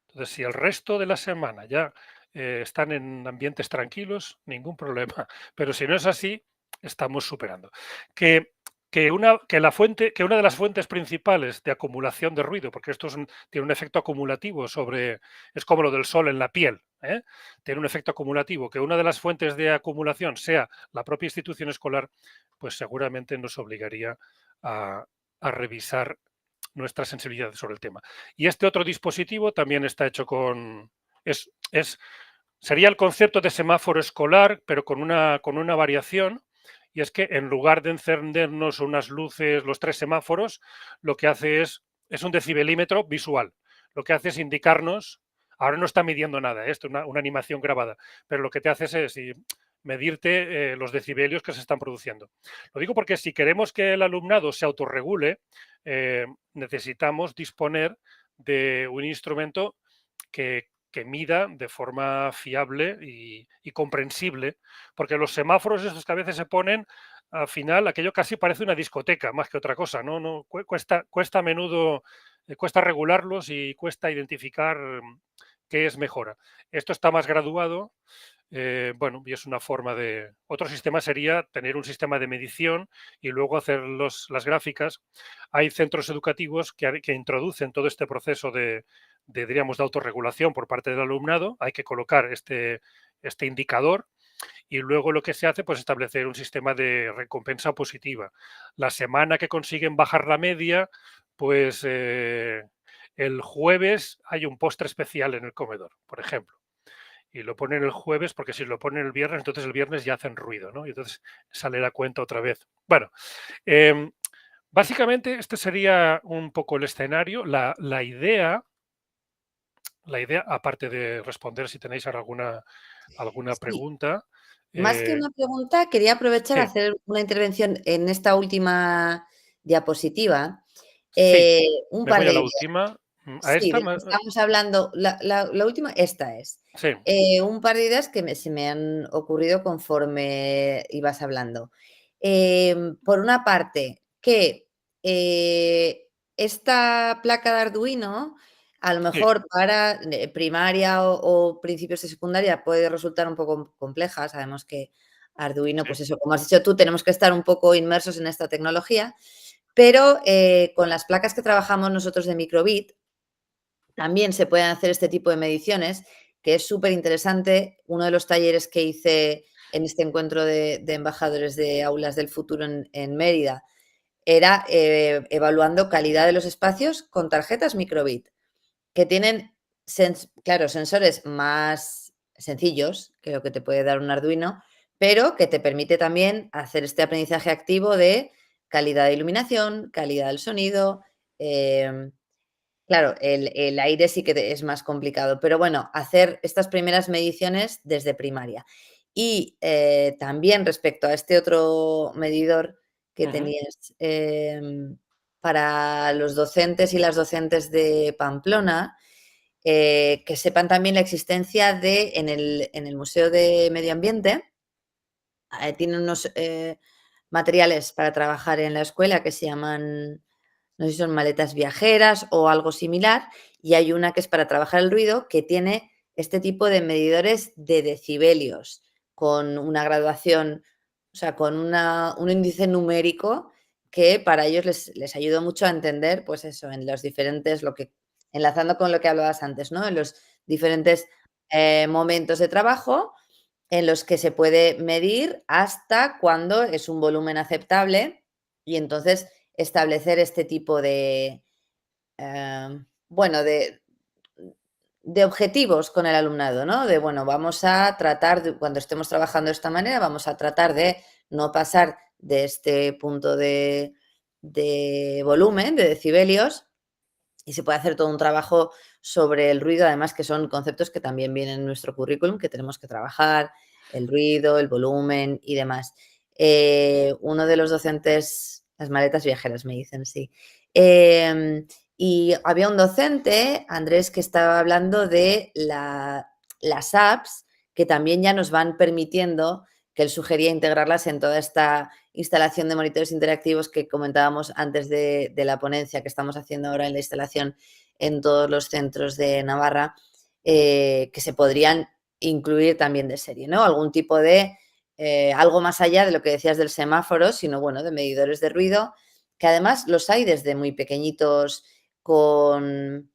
Entonces, si el resto de la semana ya están en ambientes tranquilos, ningún problema. Pero si no es así, estamos superando. Que, que una de las fuentes principales de acumulación de ruido, porque esto tiene un efecto acumulativo es como lo del sol en la piel, ¿eh? Tiene un efecto acumulativo, que una de las fuentes de acumulación sea la propia institución escolar, pues seguramente nos obligaría a, a revisar nuestra sensibilidad sobre el tema. Y este otro dispositivo también está hecho sería el concepto de semáforo escolar, pero con una variación, y es que en lugar de encendernos unas luces, los tres semáforos, lo que hace es un decibelímetro visual. Lo que hace es indicarnos, ahora no está midiendo nada, esto es una animación grabada, pero lo que te hace es medirte los decibelios que se están produciendo. Lo digo porque si queremos que el alumnado se autorregule, necesitamos disponer de un instrumento que mida de forma fiable y comprensible, porque los semáforos estos que a veces se ponen, al final aquello casi parece una discoteca más que otra cosa, ¿no? Cuesta a menudo, cuesta regularlos y cuesta identificar qué es mejora. Esto está más graduado, bueno, y es una forma de... Otro sistema sería tener un sistema de medición y luego hacer las gráficas. Hay centros educativos que introducen todo este proceso diríamos, de autorregulación por parte del alumnado. Hay que colocar este indicador y luego lo que se hace, pues establecer un sistema de recompensa positiva. La semana que consiguen bajar la media, pues el jueves hay un postre especial en el comedor, por ejemplo, y lo ponen el jueves, porque si lo ponen el viernes, entonces el viernes ya hacen ruido, ¿no? Y entonces sale la cuenta otra vez. Bueno, básicamente este sería un poco el escenario. La idea, aparte de responder si tenéis alguna Sí, pregunta, más que eh, una pregunta, quería aprovechar a sí, hacer una intervención en esta última diapositiva. sí, Un me par voy a de la ideas. última. A Sí, esta, de que estamos hablando, la última, esta es. sí, Un par de ideas que se me han ocurrido conforme ibas hablando. Por una parte, que esta placa de Arduino, a lo sí, mejor para primaria o principios de secundaria puede resultar un poco compleja. Sabemos que Arduino, sí, pues eso, como has dicho tú, tenemos que estar un poco inmersos en esta tecnología, pero con las placas que trabajamos nosotros de microbit, también se pueden hacer este tipo de mediciones, que es súper interesante. Uno de los talleres que hice en este encuentro de embajadores de aulas del futuro en Mérida era evaluando calidad de los espacios con tarjetas microbit, que tienen, claro, sensores más sencillos que lo que te puede dar un Arduino, pero que te permite también hacer este aprendizaje activo de calidad de iluminación, calidad del sonido. Claro, el aire sí que es más complicado, pero bueno, hacer estas primeras mediciones desde primaria. Y también respecto a este otro medidor que ujú, tenías para los docentes y las docentes de Pamplona, que sepan también la existencia de, en el Museo de Medio Ambiente, tienen unos materiales para trabajar en la escuela que se llaman, no sé si son maletas viajeras o algo similar, y hay una que es para trabajar el ruido que tiene este tipo de medidores de decibelios con una graduación, o sea, con un índice numérico que para ellos les ayudó mucho a entender, pues eso, en los diferentes, enlazando con lo que hablabas antes, ¿no? En los diferentes momentos de trabajo en los que se puede medir hasta cuándo es un volumen aceptable y entonces establecer este tipo de, bueno, de objetivos con el alumnado, ¿no? De, bueno, vamos a tratar, cuando estemos trabajando de esta manera, vamos a tratar de no pasar de este punto de volumen, de decibelios, y se puede hacer todo un trabajo sobre el ruido, además que son conceptos que también vienen en nuestro currículum, que tenemos que trabajar, el ruido, el volumen y demás. Uno de los docentes, las maletas viajeras me dicen, sí. Y había un docente, Andrés, que estaba hablando de las apps que también ya nos van permitiendo, que él sugería integrarlas en toda esta instalación de monitores interactivos que comentábamos antes de la ponencia que estamos haciendo ahora en la instalación en todos los centros de Navarra, que se podrían incluir también de serie, ¿no? Algún tipo de, algo más allá de lo que decías del semáforo, sino, bueno, de medidores de ruido, que además los hay desde muy pequeñitos con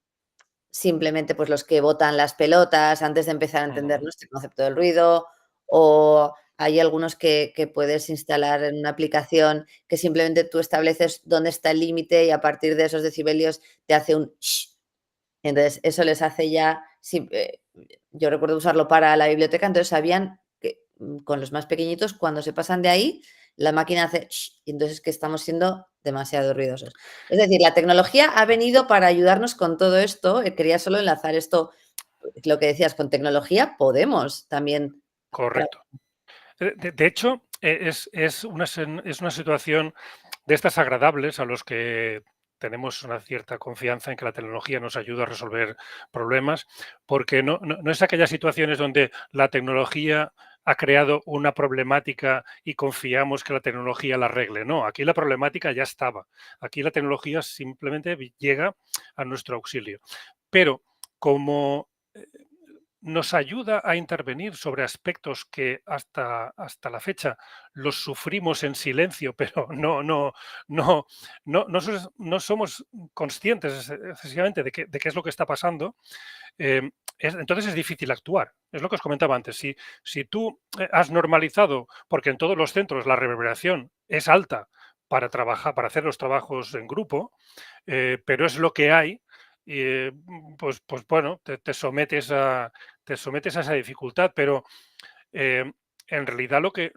simplemente pues los que botan las pelotas antes de empezar a entender Ujú. este concepto del ruido, o hay algunos que puedes instalar en una aplicación que simplemente tú estableces dónde está el límite y a partir de esos decibelios te hace un shh. Entonces, eso les hace ya, sí, yo recuerdo usarlo para la biblioteca, entonces sabían que con los más pequeñitos, cuando se pasan de ahí, la máquina hace shh, y entonces que estamos siendo demasiado ruidosos. Es decir, la tecnología ha venido para ayudarnos con todo esto. Quería solo enlazar esto, lo que decías, con tecnología podemos también. Correcto. De hecho, es una situación de estas agradables a los que tenemos una cierta confianza en que la tecnología nos ayuda a resolver problemas, porque no es aquellas situaciones donde la tecnología ha creado una problemática y confiamos que la tecnología la arregle. No, aquí la problemática ya estaba. Aquí la tecnología simplemente llega a nuestro auxilio. Pero como nos ayuda a intervenir sobre aspectos que hasta la fecha los sufrimos en silencio, pero no somos conscientes excesivamente de qué es lo que está pasando. Entonces es difícil actuar. Es lo que os comentaba antes. Si tú has normalizado, porque en todos los centros la reverberación es alta para trabajar, para hacer los trabajos en grupo, pero es lo que hay, pues bueno, te sometes a esa dificultad, pero eh, en realidad lo que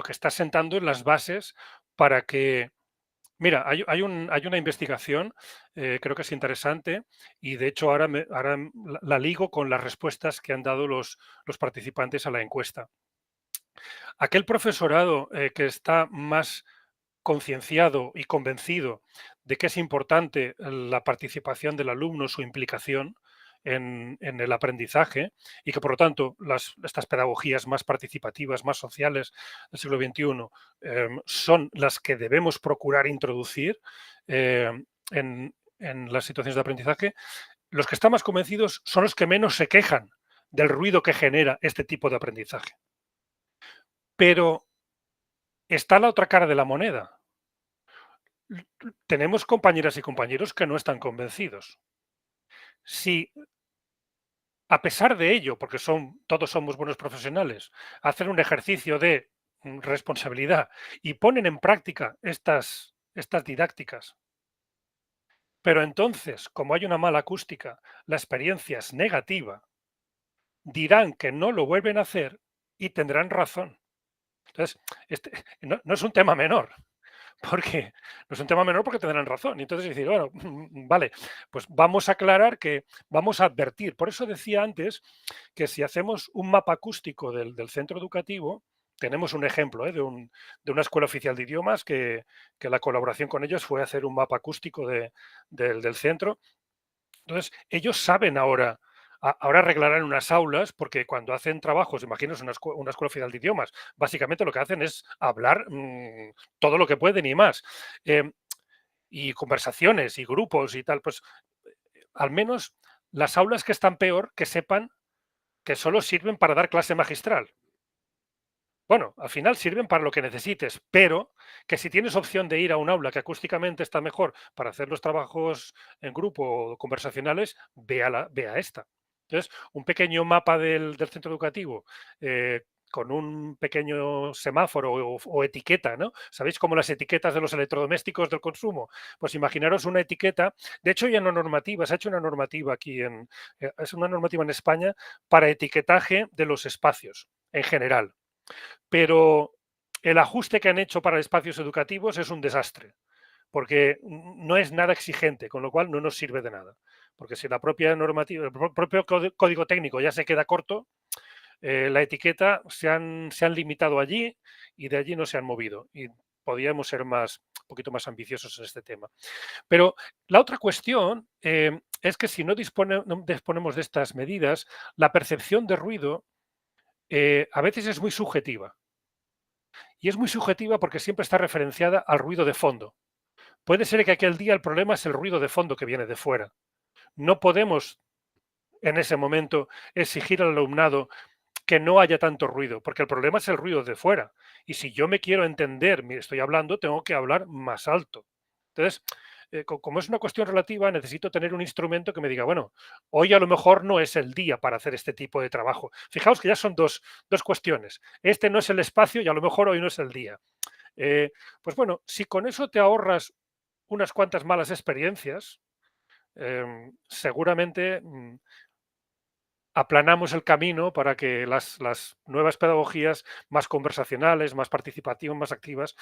estás sentando en las bases para que. Mira, hay una investigación, creo que es interesante, y de hecho ahora la ligo con las respuestas que han dado los participantes a la encuesta. Aquel profesorado que está más concienciado y convencido de que es importante la participación del alumno, su implicación en el aprendizaje y que por lo tanto estas pedagogías más participativas, más sociales del siglo XXI son las que debemos procurar introducir en las situaciones de aprendizaje. Los que están más convencidos son los que menos se quejan del ruido que genera este tipo de aprendizaje. Pero está la otra cara de la moneda. Tenemos compañeras y compañeros que no están convencidos. Si a pesar de ello, porque todos somos buenos profesionales, hacen un ejercicio de responsabilidad y ponen en práctica estas didácticas, pero entonces, como hay una mala acústica, la experiencia es negativa, dirán que no lo vuelven a hacer y tendrán razón. Entonces, no es un tema menor. Porque no es un tema menor porque tendrán razón. Y entonces decir, bueno, vale, pues vamos a aclarar que vamos a advertir. Por eso decía antes que si hacemos un mapa acústico del centro educativo, tenemos un ejemplo de una escuela oficial de idiomas que la colaboración con ellos fue hacer un mapa acústico del centro. Entonces, ellos saben ahora, ahora arreglarán unas aulas, porque cuando hacen trabajos, imagínense una escuela oficial de idiomas, básicamente lo que hacen es hablar todo lo que pueden y más. Em, y conversaciones y grupos y tal, pues al menos las aulas que están peor, que sepan que solo sirven para dar clase magistral. Bueno, al final sirven para lo que necesites, pero que si tienes opción de ir a un aula que acústicamente está mejor para hacer los trabajos en grupo o conversacionales, ve a esta. Entonces, un pequeño mapa del centro educativo con un pequeño semáforo o etiqueta, ¿no? ¿Sabéis como las etiquetas de los electrodomésticos del consumo? Pues imaginaros una etiqueta. De hecho, ya no normativa, se ha hecho una normativa aquí es una normativa en España para etiquetaje de los espacios en general, pero el ajuste que han hecho para espacios educativos es un desastre, porque no es nada exigente, con lo cual no nos sirve de nada. Porque si la propia normativa, el propio código técnico ya se queda corto, la etiqueta se han limitado allí y de allí no se han movido. Y podríamos ser un poquito más ambiciosos en este tema. Pero la otra cuestión es que si no disponemos de estas medidas, la percepción de ruido a veces es muy subjetiva. Y es muy subjetiva porque siempre está referenciada al ruido de fondo. Puede ser que aquel día el problema es el ruido de fondo que viene de fuera. No podemos en ese momento exigir al alumnado que no haya tanto ruido, porque el problema es el ruido de fuera. Y si yo me quiero entender, estoy hablando, tengo que hablar más alto. Entonces, como es una cuestión relativa, necesito tener un instrumento que me diga, bueno, hoy a lo mejor no es el día para hacer este tipo de trabajo. Fijaos que ya son dos cuestiones. Este no es el espacio y a lo mejor hoy no es el día. Pues bueno, si con eso te ahorras unas cuantas malas experiencias, seguramente aplanamos el camino para que las nuevas pedagogías más conversacionales, más participativas, más activas,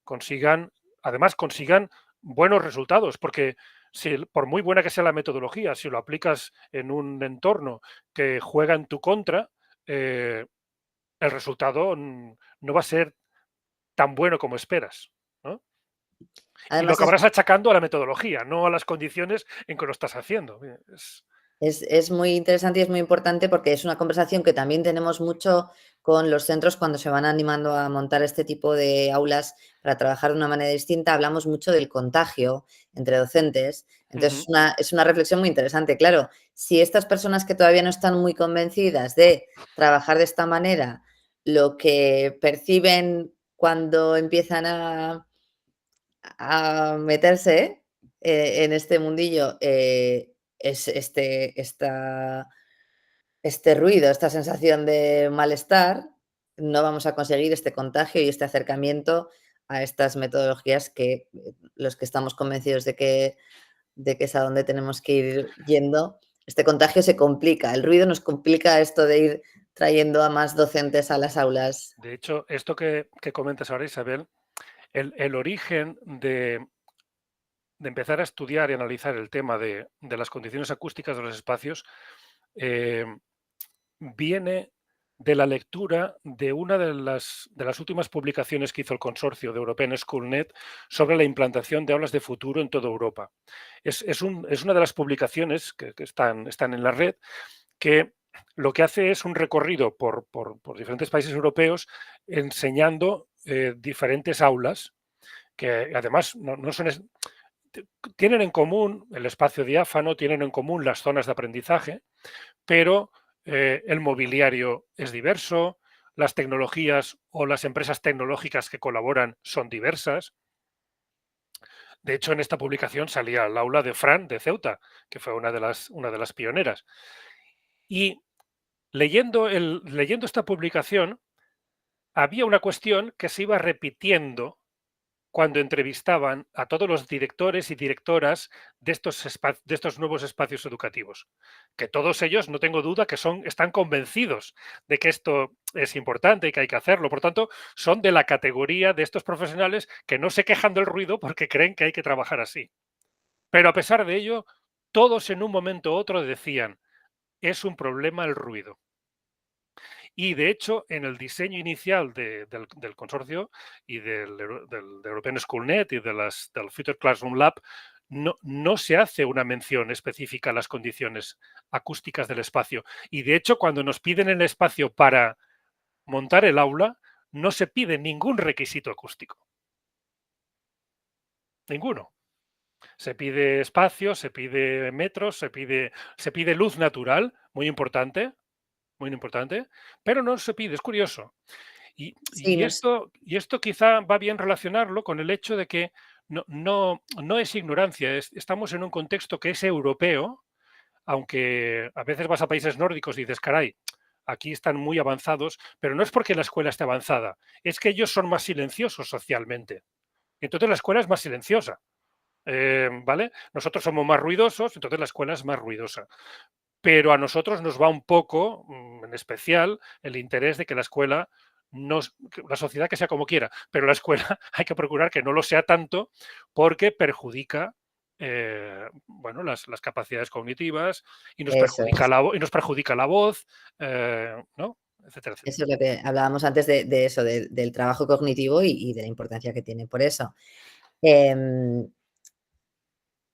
consigan, además consigan buenos resultados, porque si, por muy buena que sea la metodología, si lo aplicas en un entorno que juega en tu contra, el resultado no va a ser tan bueno como esperas, ¿no? Y lo Además, acabarás achacando a la metodología, no a las condiciones en que lo estás haciendo. es muy interesante y es muy importante porque es una conversación que también tenemos mucho con los centros cuando se van animando a montar este tipo de aulas para trabajar de una manera distinta. Hablamos mucho del contagio entre docentes. Entonces, Ujú. es una reflexión muy interesante. Claro, si estas personas que todavía no están muy convencidas de trabajar de esta manera, lo que perciben cuando empiezan a meterse en este mundillo es este ruido, esta sensación de malestar, no vamos a conseguir este contagio y este acercamiento a estas metodologías que los que estamos convencidos de que es a donde tenemos que ir yendo, este contagio se complica. El ruido nos complica esto de ir trayendo a más docentes a las aulas. De hecho, esto que comentas ahora, Isabel, el origen de empezar a estudiar y analizar el tema de las condiciones acústicas de los espacios eh, viene de la lectura de una de las últimas publicaciones que hizo el consorcio de European SchoolNet sobre la implantación de aulas de futuro en toda Europa. Es una de las publicaciones que están en la red que lo que hace es un recorrido por diferentes países europeos enseñando diferentes aulas que además no son, tienen en común el espacio diáfano, tienen en común las zonas de aprendizaje, pero el mobiliario es diverso, las tecnologías o las empresas tecnológicas que colaboran son diversas. De hecho, en esta publicación salía el aula de Fran de Ceuta, que fue una de las pioneras. Y leyendo esta publicación, había una cuestión que se iba repitiendo cuando entrevistaban a todos los directores y directoras de estos nuevos espacios educativos, que todos ellos, no tengo duda, que están convencidos de que esto es importante y que hay que hacerlo. Por tanto, son de la categoría de estos profesionales que no se quejan del ruido porque creen que hay que trabajar así. Pero a pesar de ello, todos en un momento u otro decían, es un problema el ruido. Y de hecho, en el diseño inicial del consorcio y del European Schoolnet y del Future Classroom Lab, no se hace una mención específica a las condiciones acústicas del espacio. Y de hecho, cuando nos piden el espacio para montar el aula, no se pide ningún requisito acústico. Ninguno. Se pide espacio, se pide metros, se pide luz natural, muy importante, pero no se pide, es curioso. Y, Sí, y esto, y esto quizá va bien relacionarlo con el hecho de que no es ignorancia, estamos en un contexto que es europeo, aunque a veces vas a países nórdicos y dices, caray, aquí están muy avanzados, pero no es porque la escuela esté avanzada, es que ellos son más silenciosos socialmente. Entonces la escuela es más silenciosa. ¿Vale? Nosotros somos más ruidosos, entonces la escuela es más ruidosa. Pero a nosotros nos va un poco, en especial, el interés de que la escuela, la sociedad que sea como quiera, pero la escuela hay que procurar que no lo sea tanto porque perjudica bueno, las capacidades cognitivas y nos eso perjudica es. la voz, ¿no? Etcétera, Eso etcétera. es lo que hablábamos antes de eso, del trabajo cognitivo y de la importancia que tiene por eso. Em,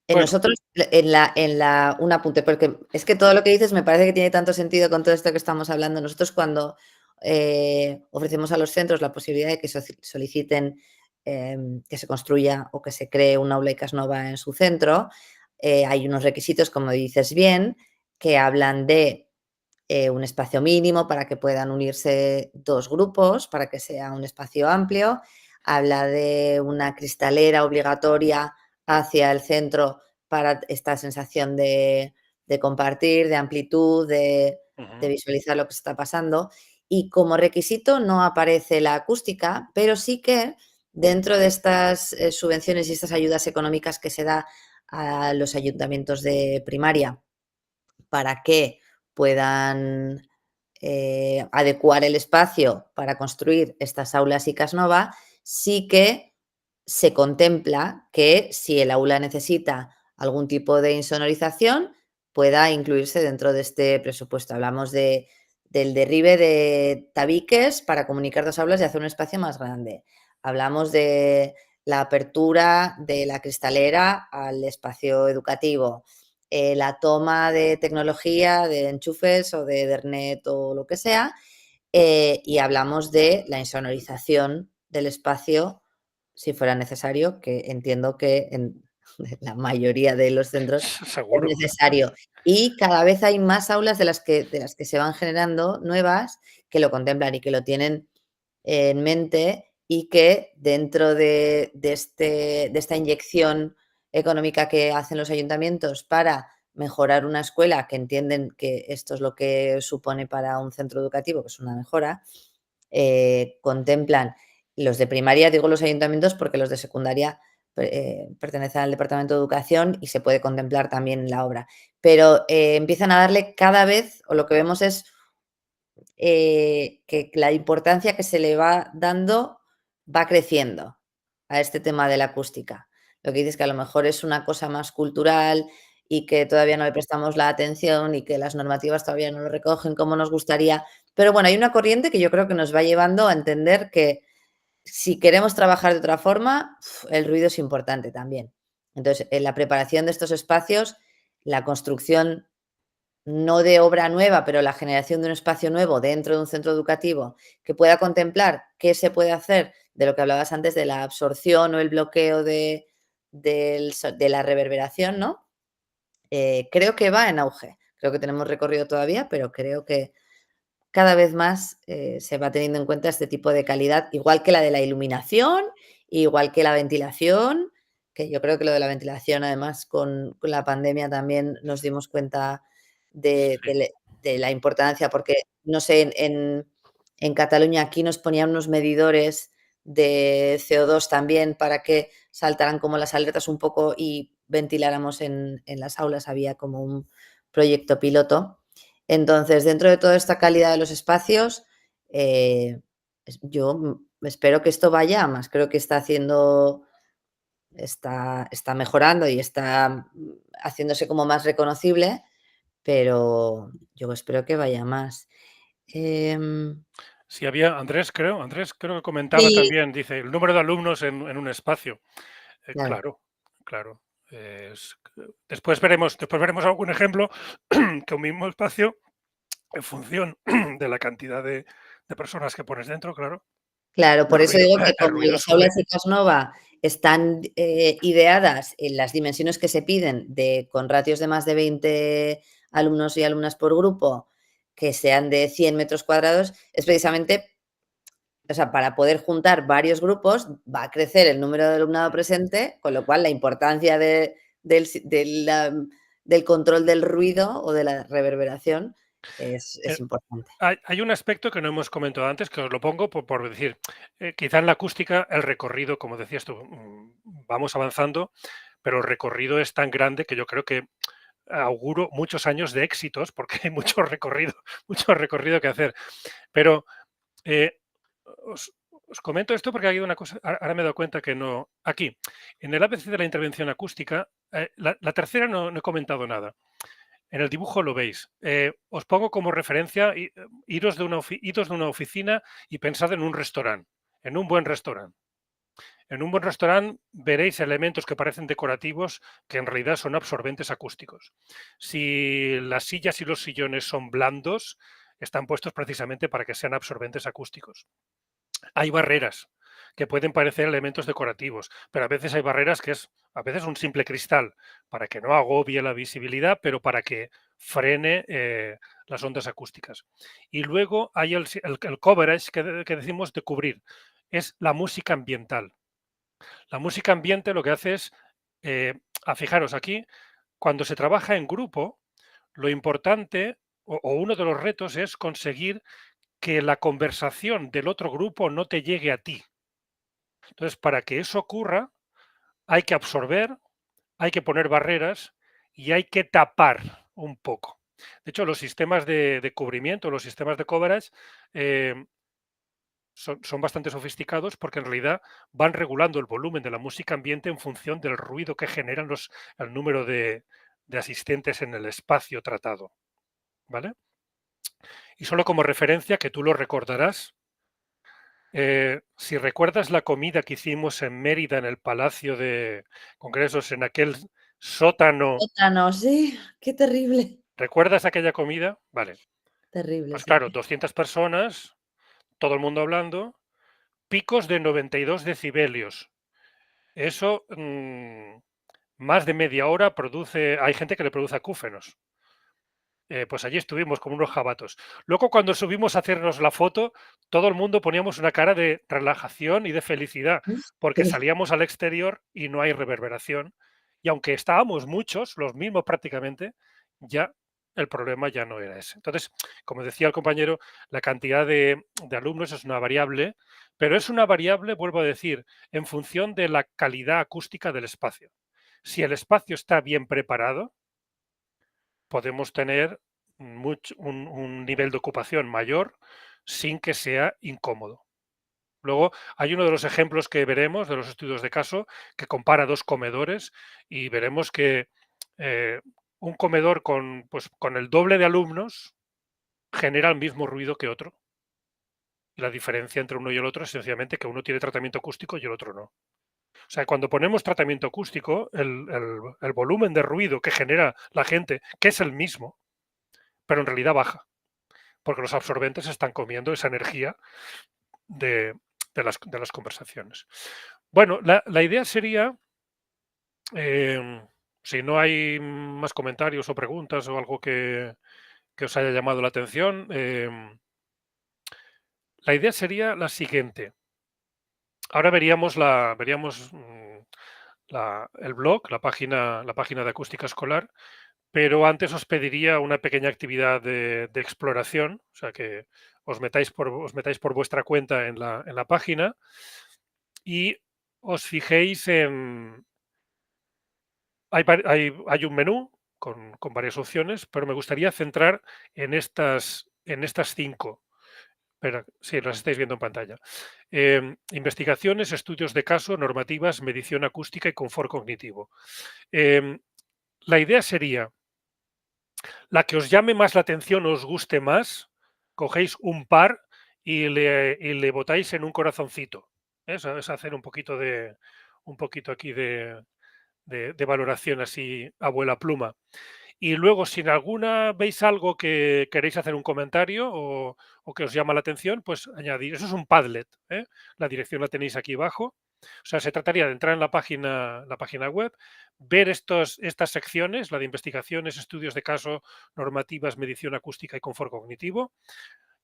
en Bueno, nosotros, un apunte, porque es que todo lo que dices me parece que tiene tanto sentido con todo esto que estamos hablando. Nosotros cuando ofrecemos a los centros la posibilidad de que soliciten que se construya o que se cree un aula ICAS Nova en su centro, hay unos requisitos, como dices bien, que hablan de un espacio mínimo para que puedan unirse 2 grupos, para que sea un espacio amplio. Habla de una cristalera obligatoria hacia el centro para esta sensación de compartir, de amplitud, de ujú. visualizar lo que está pasando. Y como requisito no aparece la acústica, pero sí que dentro de estas subvenciones y estas ayudas económicas que se da a los ayuntamientos de primaria para que puedan adecuar el espacio para construir estas aulas ICAS Nova, sí que se contempla que si el aula necesita algún tipo de insonorización, pueda incluirse dentro de este presupuesto. Hablamos del derribe de tabiques para comunicar dos aulas y hacer un espacio más grande. Hablamos de la apertura de la cristalera al espacio educativo, la toma de tecnología, de enchufes o de Ethernet o lo que sea, y hablamos de la insonorización del espacio si fuera necesario, que entiendo que en la mayoría de los centros es Seguro. necesario. Y cada vez hay más aulas de las que se van generando nuevas que lo contemplan y que lo tienen en mente y que dentro de esta inyección económica que hacen los ayuntamientos para mejorar una escuela, que entienden que esto es lo que supone para un centro educativo, que es una mejora, contemplan los de primaria, digo los ayuntamientos porque los de secundaria pertenecen al Departamento de Educación y se puede contemplar también en la obra. Pero empiezan a darle cada vez, o lo que vemos es que la importancia que se le va dando va creciendo a este tema de la acústica. Lo que dices es que a lo mejor es una cosa más cultural y que todavía no le prestamos la atención y que las normativas todavía no lo recogen como nos gustaría. Pero bueno, hay una corriente que yo creo que nos va llevando a entender que si queremos trabajar de otra forma, el ruido es importante también. Entonces, en la preparación de estos espacios, la construcción no de obra nueva, pero la generación de un espacio nuevo dentro de un centro educativo que pueda contemplar qué se puede hacer de lo que hablabas antes de la absorción o el bloqueo de la reverberación, ¿no? Creo que va en auge. Creo que tenemos recorrido todavía, pero creo que cada vez más se va teniendo en cuenta este tipo de calidad, igual que la de la iluminación, igual que la ventilación, que yo creo que lo de la ventilación, además, con la pandemia también nos dimos cuenta de, Sí. de le- de la importancia, porque, no sé, en Cataluña aquí nos ponían unos medidores de CO2 también para que saltaran como las alertas un poco y ventiláramos en las aulas. Había como un proyecto piloto. Entonces, dentro de toda esta calidad de los espacios, yo espero que esto vaya a más. Creo que está mejorando y está haciéndose como más reconocible, pero yo espero que vaya a más. Em, Si había Andrés creo que comentaba sí, también, dice, el número de alumnos en un espacio. claro. Claro, claro. Después veremos algún ejemplo que un mismo espacio, en función de la cantidad de personas que pones dentro, claro, Claro, el por eso ruido, digo que el como ruido las aulas sube. de Casnova están, ideadas en las dimensiones que se piden de con ratios de más de 20 alumnos y alumnas por grupo, que sean de 100 metros cuadrados, es precisamente, o sea, para poder juntar varios grupos, va a crecer el número de alumnado Mm. presente, con lo cual la importancia del control del ruido o de la reverberación es Eh, importante. hay un aspecto que no hemos comentado antes, que os lo pongo por decir, quizá en la acústica el recorrido, como decías tú, vamos avanzando, pero el recorrido es tan grande que yo creo que auguro muchos años de éxitos, porque hay mucho recorrido que hacer. Pero eh, os comento esto porque ha habido una cosa, ahora me he dado cuenta que no. Aquí, en el ABC de la intervención acústica, la tercera no he comentado nada. En el dibujo lo veis. Os pongo como referencia, iros de una oficina y pensad en un restaurante, en un buen restaurante. En un buen restaurante veréis elementos que parecen decorativos que en realidad son absorbentes acústicos. Si las sillas y los sillones son blandos, están puestos precisamente para que sean absorbentes acústicos. Hay barreras que pueden parecer elementos decorativos, pero a veces hay barreras que es a veces un simple cristal para que no agobie la visibilidad, pero para que frene las ondas acústicas. Y luego hay el coverage que decimos de cubrir, es la música ambiental. La música ambiente lo que hace es, fijaros aquí, cuando se trabaja en grupo, lo importante o uno de los retos es conseguir que la conversación del otro grupo no te llegue a ti. Entonces, para que eso ocurra, hay que absorber, hay que poner barreras y hay que tapar un poco. De hecho, los sistemas de cubrimiento, los sistemas de coverage, eh, son bastante sofisticados porque en realidad van regulando el volumen de la música ambiente en función del ruido que generan el número de asistentes en el espacio tratado. ¿Vale? Y solo como referencia, que tú lo recordarás, si recuerdas la comida que hicimos en Mérida, en el Palacio de Congresos, en aquel sótano, Sótano, sí, qué terrible. ¿recuerdas aquella comida? Vale, Terrible, pues sí. claro, 200 personas, todo el mundo hablando, picos de 92 decibelios. Eso, más de media hora produce, hay gente que le produce acúfenos. Pues allí estuvimos como unos jabatos. Luego, cuando subimos a hacernos la foto, todo el mundo poníamos una cara de relajación y de felicidad, porque Sí. salíamos al exterior y no hay reverberación. Y aunque estábamos muchos, los mismos prácticamente, ya el problema ya no era ese. Entonces, como decía el compañero, la cantidad de alumnos es una variable, pero es una variable, vuelvo a decir, en función de la calidad acústica del espacio. Si el espacio está bien preparado, podemos tener un nivel de ocupación mayor sin que sea incómodo. Luego, hay uno de los ejemplos que veremos de los estudios de caso que compara dos comedores y veremos que eh, un comedor con el doble de alumnos genera el mismo ruido que otro. Y la diferencia entre uno y el otro es sencillamente que uno tiene tratamiento acústico y el otro no. O sea, cuando ponemos tratamiento acústico, el volumen de ruido que genera la gente, que es el mismo, pero en realidad baja, porque los absorbentes están comiendo esa energía de, de las conversaciones. Bueno, la idea sería, si no hay más comentarios o preguntas o algo que os haya llamado la atención, la idea sería la siguiente. Ahora veríamos el blog, la página de acústica escolar, pero antes os pediría una pequeña actividad de exploración, o sea que os metáis por vuestra cuenta en la página y os fijéis en... Hay un menú con varias opciones, pero me gustaría centrar en estas cinco. Espera, sí, las estáis viendo en pantalla. Investigaciones, estudios de caso, normativas, medición acústica y confort cognitivo. Em, la idea sería la que os llame más la atención o os guste más, cogéis un par y le botáis en un corazoncito. Eso es hacer un poquito aquí de valoración así, abuela pluma. Y luego, si en alguna veis algo que queréis hacer un comentario o que os llama la atención, pues añadir. Eso es un Padlet, ¿eh? La dirección la tenéis aquí abajo. O sea, se trataría de entrar en la página web, ver estas secciones, la de investigaciones, estudios de caso, normativas, medición acústica y confort cognitivo.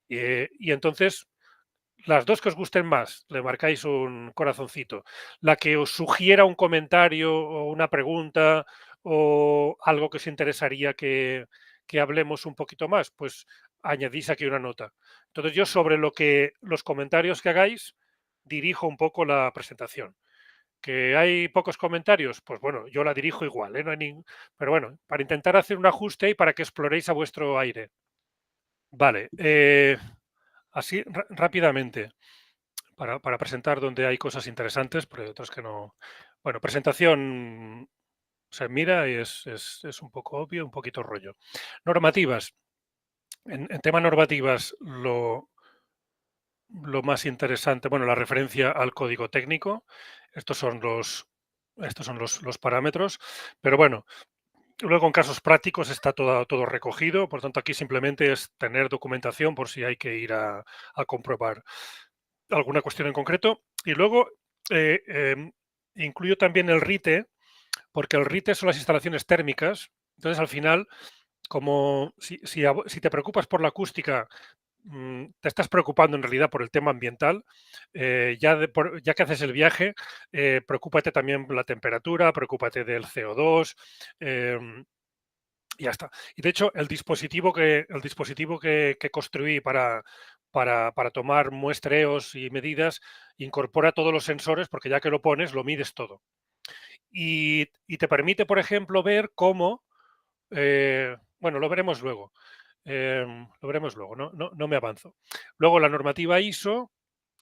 Y entonces, las dos que os gusten más, le marcáis un corazoncito. La que os sugiera un comentario o una pregunta o algo que os interesaría que hablemos un poquito más, pues añadís aquí una nota. Entonces yo sobre los comentarios que hagáis, dirijo un poco la presentación. Que hay pocos comentarios, pues bueno, yo la dirijo igual, ¿eh? No hay pero bueno, para intentar hacer un ajuste y para que exploréis a vuestro aire. Vale, así rápidamente para presentar donde hay cosas interesantes, pero hay otras que no. Bueno, presentación se mira y es un poco obvio, un poquito rollo. Normativas. En tema normativas, lo más interesante, bueno, la referencia al código técnico. Estos son los parámetros. Pero bueno, luego en casos prácticos está todo recogido. Por tanto, aquí simplemente es tener documentación por si hay que ir a comprobar alguna cuestión en concreto. Y luego incluyo también el RITE, porque el RITE son las instalaciones térmicas. Entonces, al final, como si te preocupas por la acústica, te estás preocupando en realidad por el tema ambiental, ya que haces el viaje, preocúpate también por la temperatura, preocúpate del CO2, y ya está. Y de hecho, el dispositivo que construí para tomar muestreos y medidas incorpora todos los sensores, porque ya que lo pones, lo mides todo. Y te permite, por ejemplo, ver cómo, bueno, lo veremos luego. No me avanzo. Luego la normativa ISO,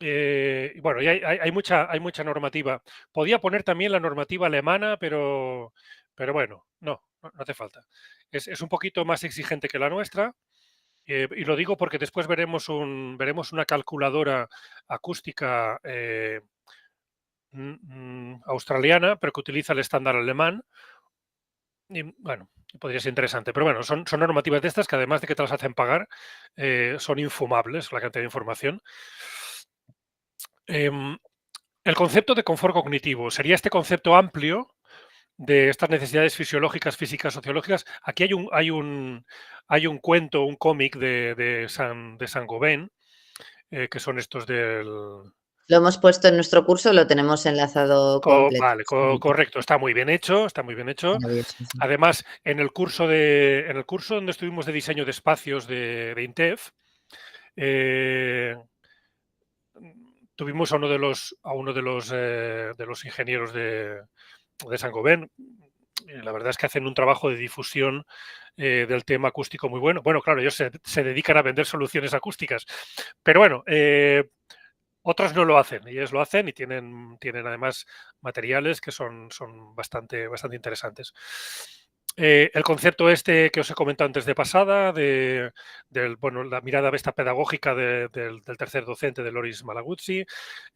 bueno, y hay mucha normativa. Podía poner también la normativa alemana, pero bueno, no hace falta. Es un poquito más exigente que la nuestra, y lo digo porque después veremos una calculadora acústica australiana, pero que utiliza el estándar alemán. Y bueno, podría ser interesante, pero bueno, son normativas de estas que además de que te las hacen pagar, son infumables la cantidad de información. Em, el concepto de confort cognitivo sería este concepto amplio de estas necesidades fisiológicas, físicas, sociológicas. Aquí hay un cuento, un cómic de Saint-Gobain, que son estos del. Lo hemos puesto en nuestro curso, lo tenemos enlazado completo. Vale, correcto, está muy bien hecho, está muy bien hecho. Maravilloso, sí. Además, en el curso donde estuvimos de diseño de espacios de INTEF, eh, tuvimos a uno de los ingenieros de Saint-Gobain. La verdad es que hacen un trabajo de difusión del tema acústico muy bueno. Bueno, claro, ellos se dedican a vender soluciones acústicas, pero bueno, otros no lo hacen, y ellos lo hacen y tienen además materiales que son bastante interesantes. El concepto este que os he comentado antes de pasada, bueno, la mirada esta pedagógica del tercer docente de Loris Malaguzzi,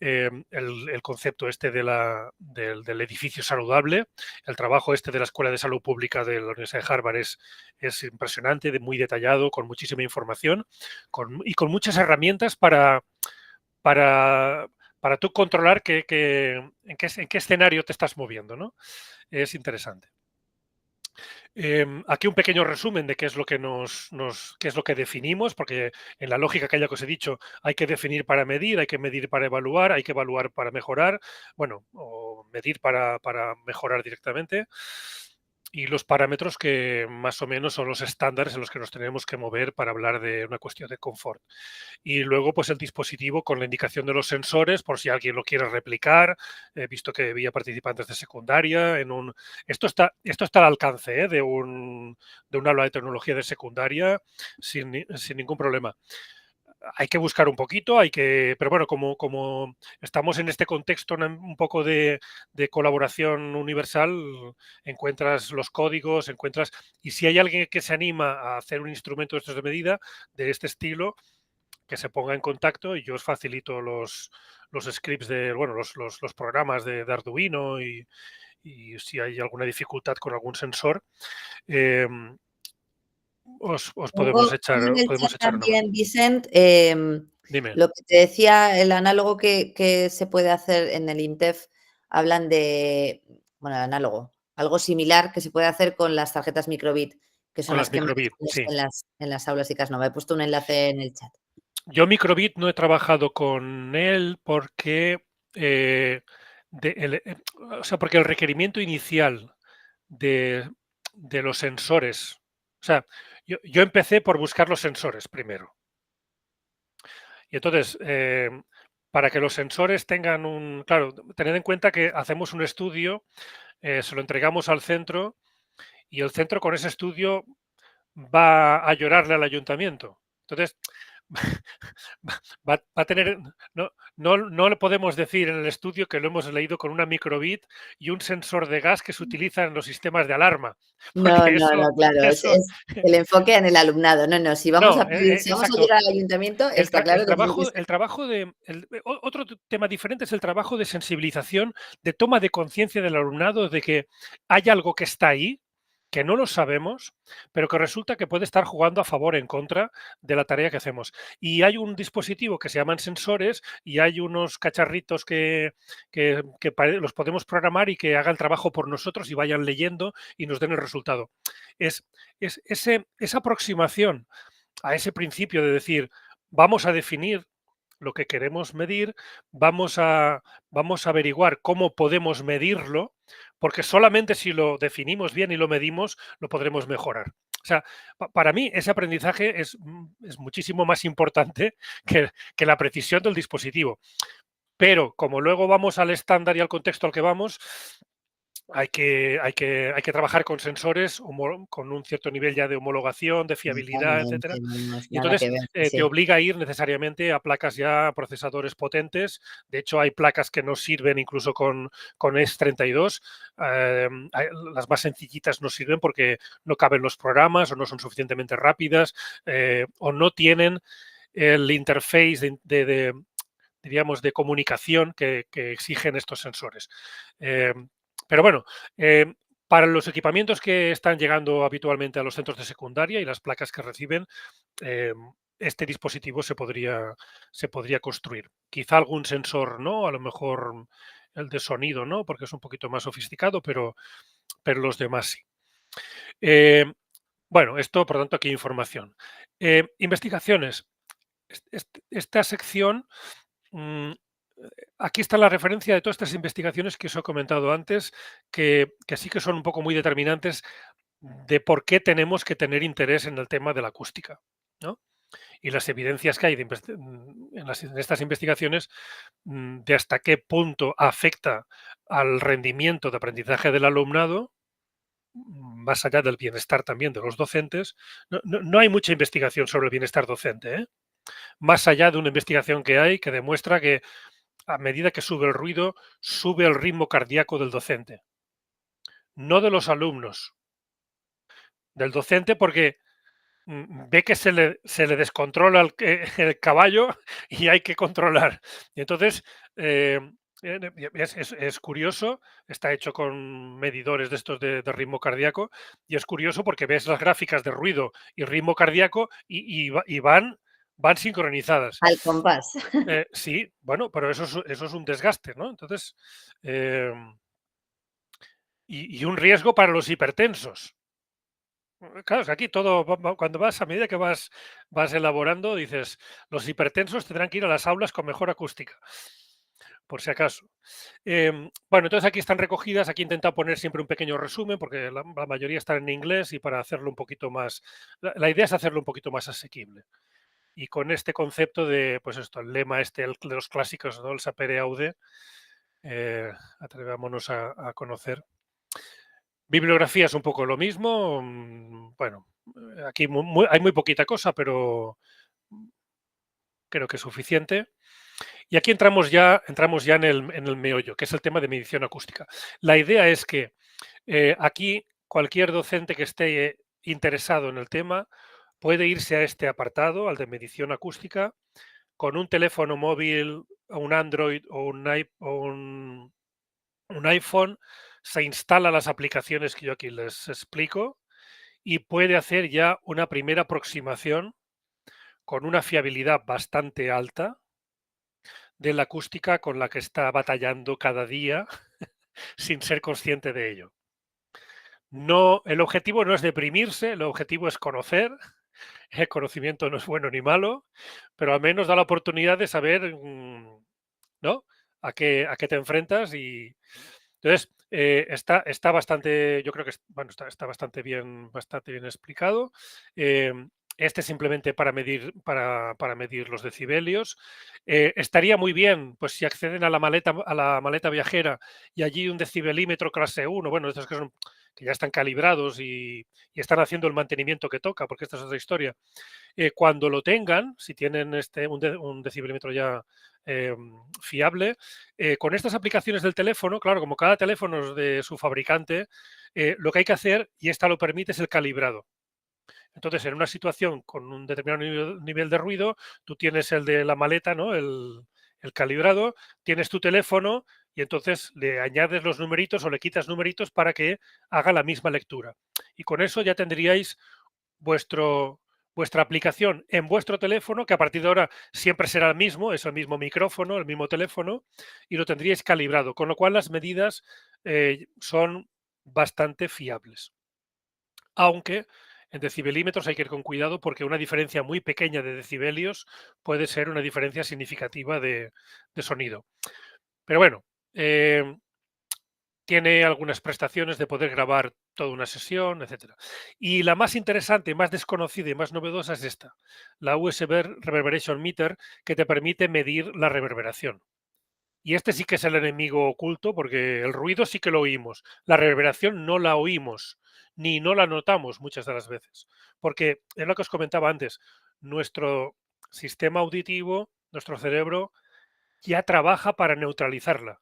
el concepto este del edificio saludable, el trabajo este de la Escuela de Salud Pública de la Universidad de Harvard es impresionante, muy detallado, con muchísima información y con muchas herramientas para, para tú controlar en qué escenario te estás moviendo, ¿no? Es interesante. Aquí un pequeño resumen de qué es lo que qué es lo que definimos, porque en la lógica que ya os he dicho, hay que definir para medir, hay que medir para evaluar, hay que evaluar para mejorar, bueno, o medir para mejorar directamente. Y los parámetros que más o menos son los estándares en los que nos tenemos que mover para hablar de una cuestión de confort. Y luego, pues el dispositivo con la indicación de los sensores, por si alguien lo quiere replicar. He visto que había participantes de secundaria. Esto está al alcance de un aula de tecnología de secundaria sin ningún problema. Hay que buscar un poquito, pero bueno, como estamos en este contexto un poco de colaboración universal, encuentras los códigos, y si hay alguien que se anima a hacer un instrumento de estos de medida, de este estilo, que se ponga en contacto y yo os facilito los scripts de, bueno, los programas de Arduino y si hay alguna dificultad con algún sensor, os Pongo en el chat podemos echar una mano. también, Vicent, Dime, lo que te decía, el análogo que se puede hacer en el INTEF, hablan de, bueno, el análogo, algo similar que se puede hacer con las tarjetas microbit, que son con las las que más microbit, ves sí. en las aulas y no. Me he puesto un enlace en el chat. Yo microbit no he trabajado con él porque, o sea, porque el requerimiento inicial de, de los sensores, o sea, yo empecé por buscar los sensores primero. Y entonces, para que los sensores tengan un, claro, tened en cuenta que hacemos un estudio, se lo entregamos al centro y el centro con ese estudio va a llorarle al ayuntamiento. Entonces, va a tener, no le podemos decir en el estudio que lo hemos leído con una microbit y un sensor de gas que se utiliza en los sistemas de alarma, No, porque no, no, claro, eso, es el enfoque en el alumnado. No, no, si vamos no, a pedir, si vamos a exacto. llegar al ayuntamiento, está claro que tiene que ser. El trabajo otro tema diferente es el trabajo de sensibilización, de toma de conciencia del alumnado de que hay algo que está ahí, que no lo sabemos, pero que resulta que puede estar jugando a favor o en contra de la tarea que hacemos. Y hay un dispositivo que se llaman sensores y hay unos cacharritos los podemos programar y que hagan trabajo por nosotros y vayan leyendo y nos den el resultado. Es, esa aproximación a ese principio de decir, vamos a definir lo que queremos medir, vamos a averiguar cómo podemos medirlo, porque solamente si lo definimos bien y lo medimos, lo podremos mejorar. O sea, para mí ese aprendizaje es muchísimo más importante que la precisión del dispositivo. Pero como luego vamos al estándar y al contexto al que vamos, hay que trabajar con sensores con un cierto nivel ya de homologación, de fiabilidad, Totalmente, etcétera. no, Y nada entonces que ver, sí, te sí. obliga a ir necesariamente a placas ya, procesadores potentes. De hecho, hay placas que no sirven incluso con ES32. Las más sencillitas no sirven porque no caben los programas o no son suficientemente rápidas o no tienen el interface diríamos, de comunicación que exigen estos sensores. Pero bueno, para los equipamientos que están llegando habitualmente a los centros de secundaria y las placas que reciben, este dispositivo se podría construir. Quizá algún sensor no, a lo mejor el de sonido no, porque es un poquito más sofisticado, pero los demás sí. Eh, bueno, esto, por tanto, aquí información. Investigaciones. Esta sección Mm, aquí está la referencia de todas estas investigaciones que os he comentado antes, que sí que son un poco muy determinantes de por qué tenemos que tener interés en el tema de la acústica, ¿no? Y las evidencias que hay en estas investigaciones de hasta qué punto afecta al rendimiento de aprendizaje del alumnado, más allá del bienestar también de los docentes. No hay mucha investigación sobre el bienestar docente, ¿eh? Más allá de una investigación que hay que demuestra que a medida que sube el ruido, sube el ritmo cardíaco del docente, no de los alumnos, del docente porque ve que se le descontrola el caballo y hay que controlar. Y entonces, es curioso, está hecho con medidores de estos de ritmo cardíaco y es curioso porque ves las gráficas de ruido y ritmo cardíaco y van sincronizadas. Al compás. Sí, bueno, pero eso es un desgaste, ¿no? Entonces, y un riesgo para los hipertensos. Claro, es que aquí todo, cuando vas, a medida que vas elaborando, dices, los hipertensos tendrán que ir a las aulas con mejor acústica, por si acaso. Bueno, entonces aquí están recogidas, aquí he intentado poner siempre un pequeño resumen, porque la mayoría están en inglés y para hacerlo un poquito más, la idea es hacerlo un poquito más asequible. Y con este concepto de, pues esto, el lema de los clásicos, ¿no? El sapere aude, atrevámonos a conocer. Bibliografía es un poco lo mismo. Bueno, aquí hay muy poquita cosa, pero creo que es suficiente. Y aquí entramos ya en el meollo, que es el tema de medición acústica. La idea es que aquí cualquier docente que esté interesado en el tema puede irse a este apartado, al de medición acústica, con un teléfono móvil, un Android o un iPhone, se instala las aplicaciones que yo aquí les explico y puede hacer ya una primera aproximación con una fiabilidad bastante alta de la acústica con la que está batallando cada día sin ser consciente de ello. No, el objetivo no es deprimirse, el objetivo es conocer. El conocimiento no es bueno ni malo, pero al menos da la oportunidad de saber, ¿no? A qué te enfrentas y entonces está bastante, yo creo que bueno, está bastante bien explicado. Este es simplemente para medir los decibelios. Estaría muy bien, pues si acceden a la maleta viajera y allí un decibelímetro clase 1, bueno, estos que ya están calibrados y están haciendo el mantenimiento que toca, porque esta es otra historia. Cuando lo tengan, si tienen un decibelímetro ya fiable, con estas aplicaciones del teléfono, claro, como cada teléfono es de su fabricante, lo que hay que hacer, y esta lo permite, es el calibrado. Entonces, en una situación con un determinado nivel de ruido, tú tienes el de la maleta, ¿no? El calibrado, tienes tu teléfono y entonces le añades los numeritos o le quitas numeritos para que haga la misma lectura. Y con eso ya tendríais vuestro, vuestra aplicación en vuestro teléfono, que a partir de ahora siempre será el mismo, es el mismo micrófono, el mismo teléfono, y lo tendríais calibrado, con lo cual las medidas son bastante fiables. Aunque en decibelímetros hay que ir con cuidado porque una diferencia muy pequeña de decibelios puede ser una diferencia significativa de sonido. Pero bueno, tiene algunas prestaciones de poder grabar toda una sesión, etcétera. Y la más interesante, más desconocida y más novedosa es esta, la USB Reverberation Meter, que te permite medir la reverberación. Y este sí que es el enemigo oculto, porque el ruido sí que lo oímos, la reverberación no la oímos, ni no la notamos muchas de las veces. Porque es lo que os comentaba antes, nuestro sistema auditivo, nuestro cerebro, ya trabaja para neutralizarla,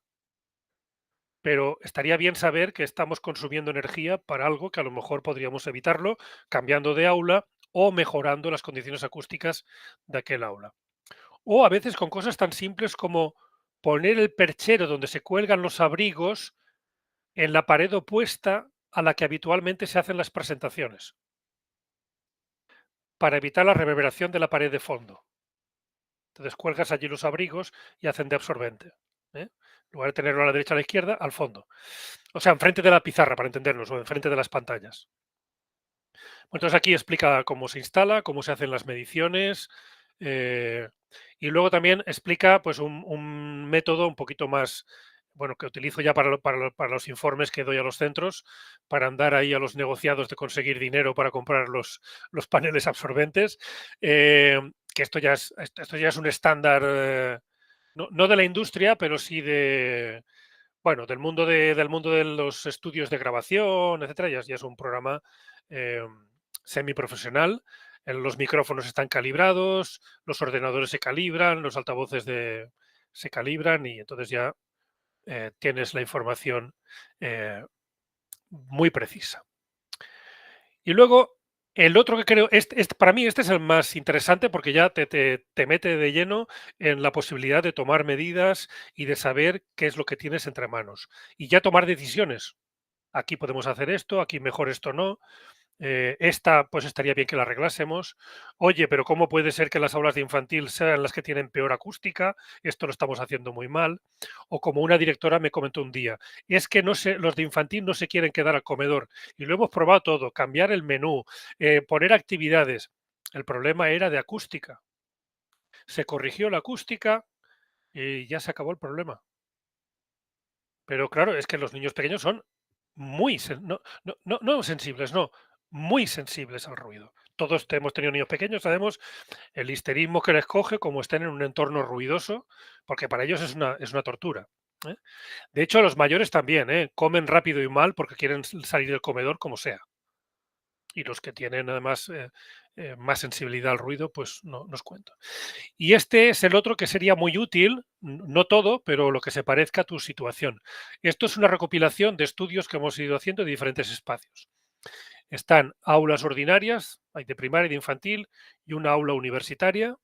pero estaría bien saber que estamos consumiendo energía para algo que a lo mejor podríamos evitarlo cambiando de aula o mejorando las condiciones acústicas de aquel aula. O a veces con cosas tan simples como poner el perchero donde se cuelgan los abrigos en la pared opuesta a la que habitualmente se hacen las presentaciones, para evitar la reverberación de la pared de fondo. Entonces cuelgas allí los abrigos y hacen de absorbente. ¿Eh? En lugar de tenerlo a la derecha o a la izquierda, al fondo. O sea, enfrente de la pizarra, para entendernos, o enfrente de las pantallas. Entonces aquí explica cómo se instala, cómo se hacen las mediciones eh, y luego también explica pues un método un poquito más, bueno, que utilizo ya para los informes que doy a los centros, para andar ahí a los negociados de conseguir dinero para comprar los paneles absorbentes, que esto ya es un estándar, no de la industria, pero sí bueno, del mundo de los estudios de grabación, etcétera, ya es un programa eh, semiprofesional. Los micrófonos están calibrados, los ordenadores se calibran, los altavoces se calibran y entonces ya tienes la información eh, muy precisa. Y luego, el otro que creo, para mí este es el más interesante porque ya te mete de lleno en la posibilidad de tomar medidas y de saber qué es lo que tienes entre manos. Y ya tomar decisiones. Aquí podemos hacer esto, aquí mejor esto no. Esta, pues estaría bien que la arreglásemos. Oye, pero ¿cómo puede ser que las aulas de infantil sean las que tienen peor acústica? Esto lo estamos haciendo muy mal. O como una directora me comentó un día, es que no sé, los de infantil no se quieren quedar al comedor. Y lo hemos probado todo, cambiar el menú, poner actividades. El problema era de acústica. Se corrigió la acústica y ya se acabó el problema. Pero claro, es que los niños pequeños son no sensibles, no, muy sensibles al ruido. Todos hemos tenido niños pequeños, sabemos el histerismo que les coge como estén en un entorno ruidoso, porque para ellos es una tortura. ¿Eh? De hecho, los mayores también, comen rápido y mal porque quieren salir del comedor como sea. Y los que tienen además más sensibilidad al ruido, pues no os cuento. Y este es el otro que sería muy útil, no todo, pero lo que se parezca a tu situación. Esto es una recopilación de estudios que hemos ido haciendo de diferentes espacios. Están aulas ordinarias, hay de primaria y de infantil, y una aula universitaria.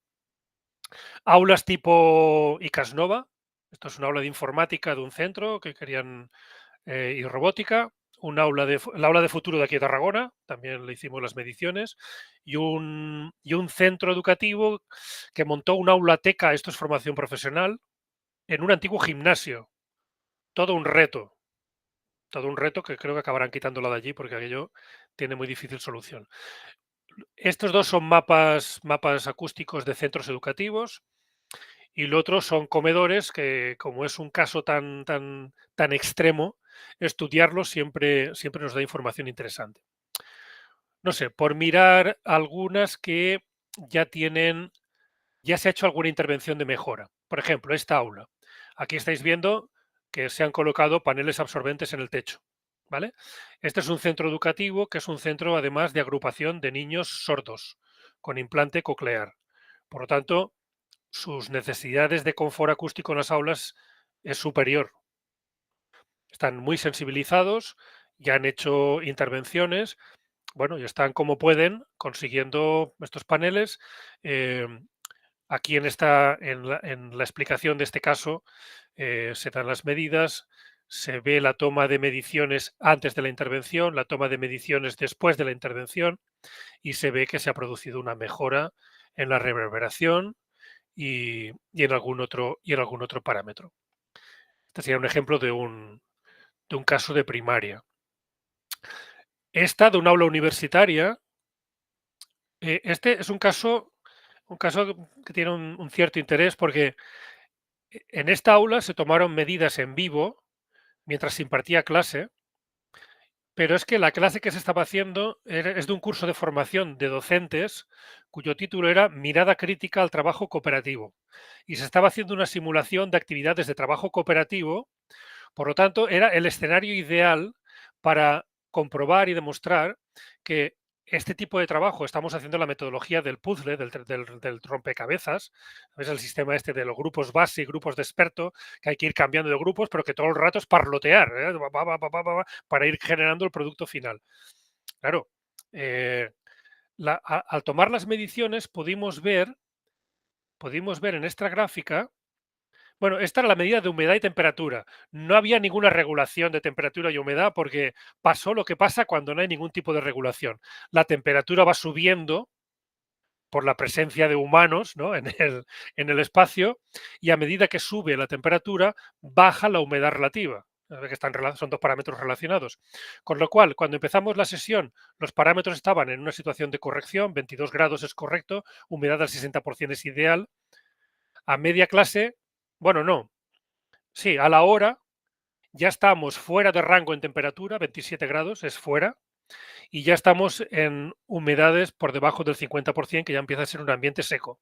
Aulas tipo Icasnova, esto es una aula de informática de un centro que querían y robótica, el aula de futuro de aquí de Tarragona, también le hicimos las mediciones, y un centro educativo que montó una aulateca, esto es formación profesional, en un antiguo gimnasio. Todo un reto, todo un reto que creo que acabarán quitándolo de allí porque aquello tiene muy difícil solución. Estos dos son mapas acústicos de centros educativos. Y lo otro son comedores que, como es un caso tan extremo, estudiarlo siempre nos da información interesante. No sé, por mirar algunas que ya tienen, ya se ha hecho alguna intervención de mejora. Por ejemplo, esta aula. Aquí estáis viendo que se han colocado paneles absorbentes en el techo. ¿Vale? Este es un centro educativo que es un centro además de agrupación de niños sordos con implante coclear. Por lo tanto, sus necesidades de confort acústico en las aulas es superior. Están muy sensibilizados, ya han hecho intervenciones, bueno, y están como pueden consiguiendo estos paneles. Eh, Aquí en la explicación de este caso se dan las medidas, se ve la toma de mediciones antes de la intervención, la toma de mediciones después de la intervención y se ve que se ha producido una mejora en la reverberación, y en algún otro parámetro. Este sería un ejemplo de un caso de primaria. Esta de un aula universitaria, este es un caso que tiene un cierto interés porque en esta aula se tomaron medidas en vivo mientras se impartía clase, pero es que la clase que se estaba haciendo es de un curso de formación de docentes cuyo título era Mirada crítica al trabajo cooperativo. Y se estaba haciendo una simulación de actividades de trabajo cooperativo. Por lo tanto, era el escenario ideal para comprobar y demostrar que este tipo de trabajo, estamos haciendo la metodología del puzzle, del rompecabezas, es el sistema este de los grupos base y grupos de experto, que hay que ir cambiando de grupos, pero que todo el rato es parlotear, para ir generando el producto final. Claro, eh, al tomar las mediciones pudimos ver en esta gráfica. Bueno, esta era la medida de humedad y temperatura. No había ninguna regulación de temperatura y humedad porque pasó lo que pasa cuando no hay ningún tipo de regulación. La temperatura va subiendo por la presencia de humanos, ¿no?, en el espacio, y a medida que sube la temperatura, baja la humedad relativa. Que son dos parámetros relacionados. Con lo cual, cuando empezamos la sesión, los parámetros estaban en una situación de corrección, 22 grados es correcto, humedad al 60% es ideal. A media clase, bueno, no, sí, a la hora ya estamos fuera de rango en temperatura, 27 grados es fuera, y ya estamos en humedades por debajo del 50%, que ya empieza a ser un ambiente seco.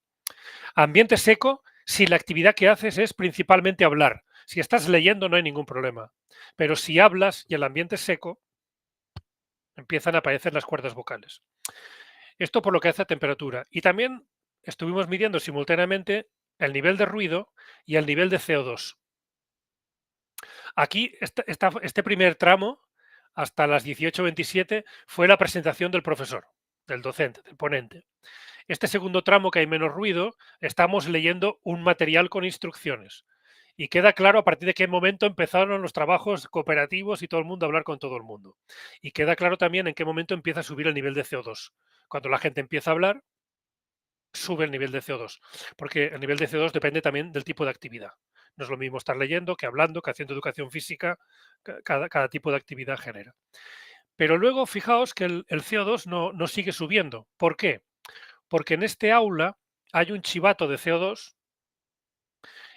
Ambiente seco si la actividad que haces es principalmente hablar. Si estás leyendo no hay ningún problema, pero si hablas y el ambiente es seco, empiezan a aparecer las cuerdas vocales. Esto por lo que hace a temperatura. Y también estuvimos midiendo simultáneamente el nivel de ruido y el nivel de CO2. Aquí, este primer tramo, hasta las 18:27, fue la presentación del profesor, del docente, del ponente. Este segundo tramo, que hay menos ruido, estamos leyendo un material con instrucciones. Y queda claro a partir de qué momento empezaron los trabajos cooperativos y todo el mundo a hablar con todo el mundo. Y queda claro también en qué momento empieza a subir el nivel de CO2. Cuando la gente empieza a hablar, sube el nivel de CO2, porque el nivel de CO2 depende también del tipo de actividad. No es lo mismo estar leyendo que hablando, que haciendo educación física, cada tipo de actividad genera. Pero luego fijaos que el CO2 no sigue subiendo. ¿Por qué? Porque en este aula hay un chivato de CO2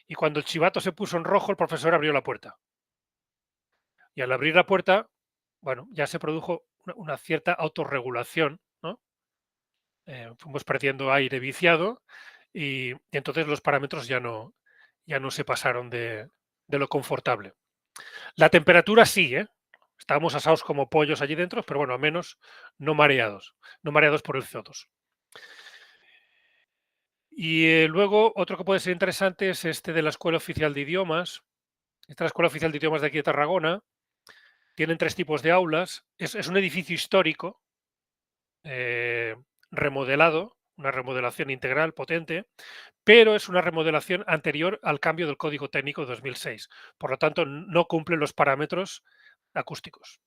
y cuando el chivato se puso en rojo, el profesor abrió la puerta. Y al abrir la puerta, bueno, ya se produjo una cierta autorregulación, ¿no? Fuimos perdiendo aire viciado y entonces los parámetros ya no se pasaron de lo confortable. La temperatura sí, ¿eh? Estábamos asados como pollos allí dentro, pero bueno, al menos no mareados por el CO2. Y luego otro que puede ser interesante es este de la Escuela Oficial de Idiomas. Esta es la Escuela Oficial de Idiomas de aquí de Tarragona. Tienen 3 tipos de aulas. Es un edificio histórico. remodelado, una remodelación integral potente, pero es una remodelación anterior al cambio del Código Técnico de 2006. Por lo tanto, no cumple los parámetros acústicos.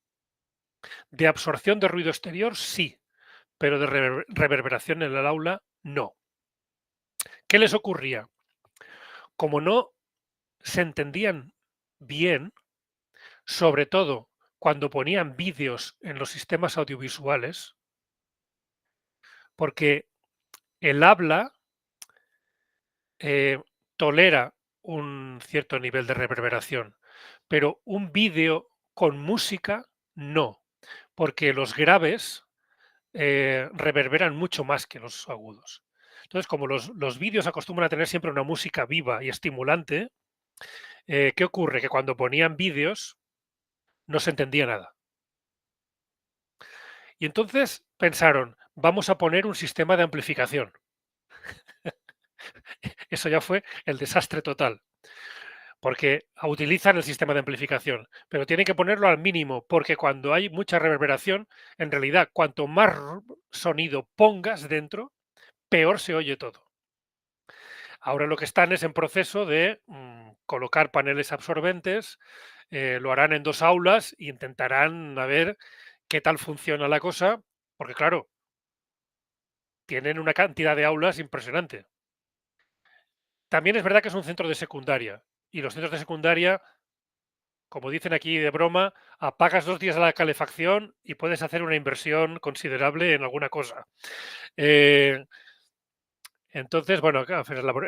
De absorción de ruido exterior, sí, pero de reverberación en el aula, no. ¿Qué les ocurría? Como no se entendían bien, sobre todo cuando ponían vídeos en los sistemas audiovisuales, porque el habla tolera un cierto nivel de reverberación, pero un vídeo con música no, porque los graves reverberan mucho más que los agudos. Entonces, como los vídeos acostumbran a tener siempre una música viva y estimulante, ¿qué ocurre? Que cuando ponían vídeos no se entendía nada. Y entonces pensaron, vamos a poner un sistema de amplificación. Eso ya fue el desastre total, porque utilizan el sistema de amplificación, pero tienen que ponerlo al mínimo, porque cuando hay mucha reverberación, en realidad, cuanto más sonido pongas dentro, peor se oye todo. Ahora lo que están es en proceso de colocar paneles absorbentes, lo harán en 2 aulas e intentarán a ver qué tal funciona la cosa, porque claro, tienen una cantidad de aulas impresionante. También es verdad que es un centro de secundaria, y los centros de secundaria, como dicen aquí de broma, apagas 2 días la calefacción y puedes hacer una inversión considerable en alguna cosa. Eh, entonces, bueno,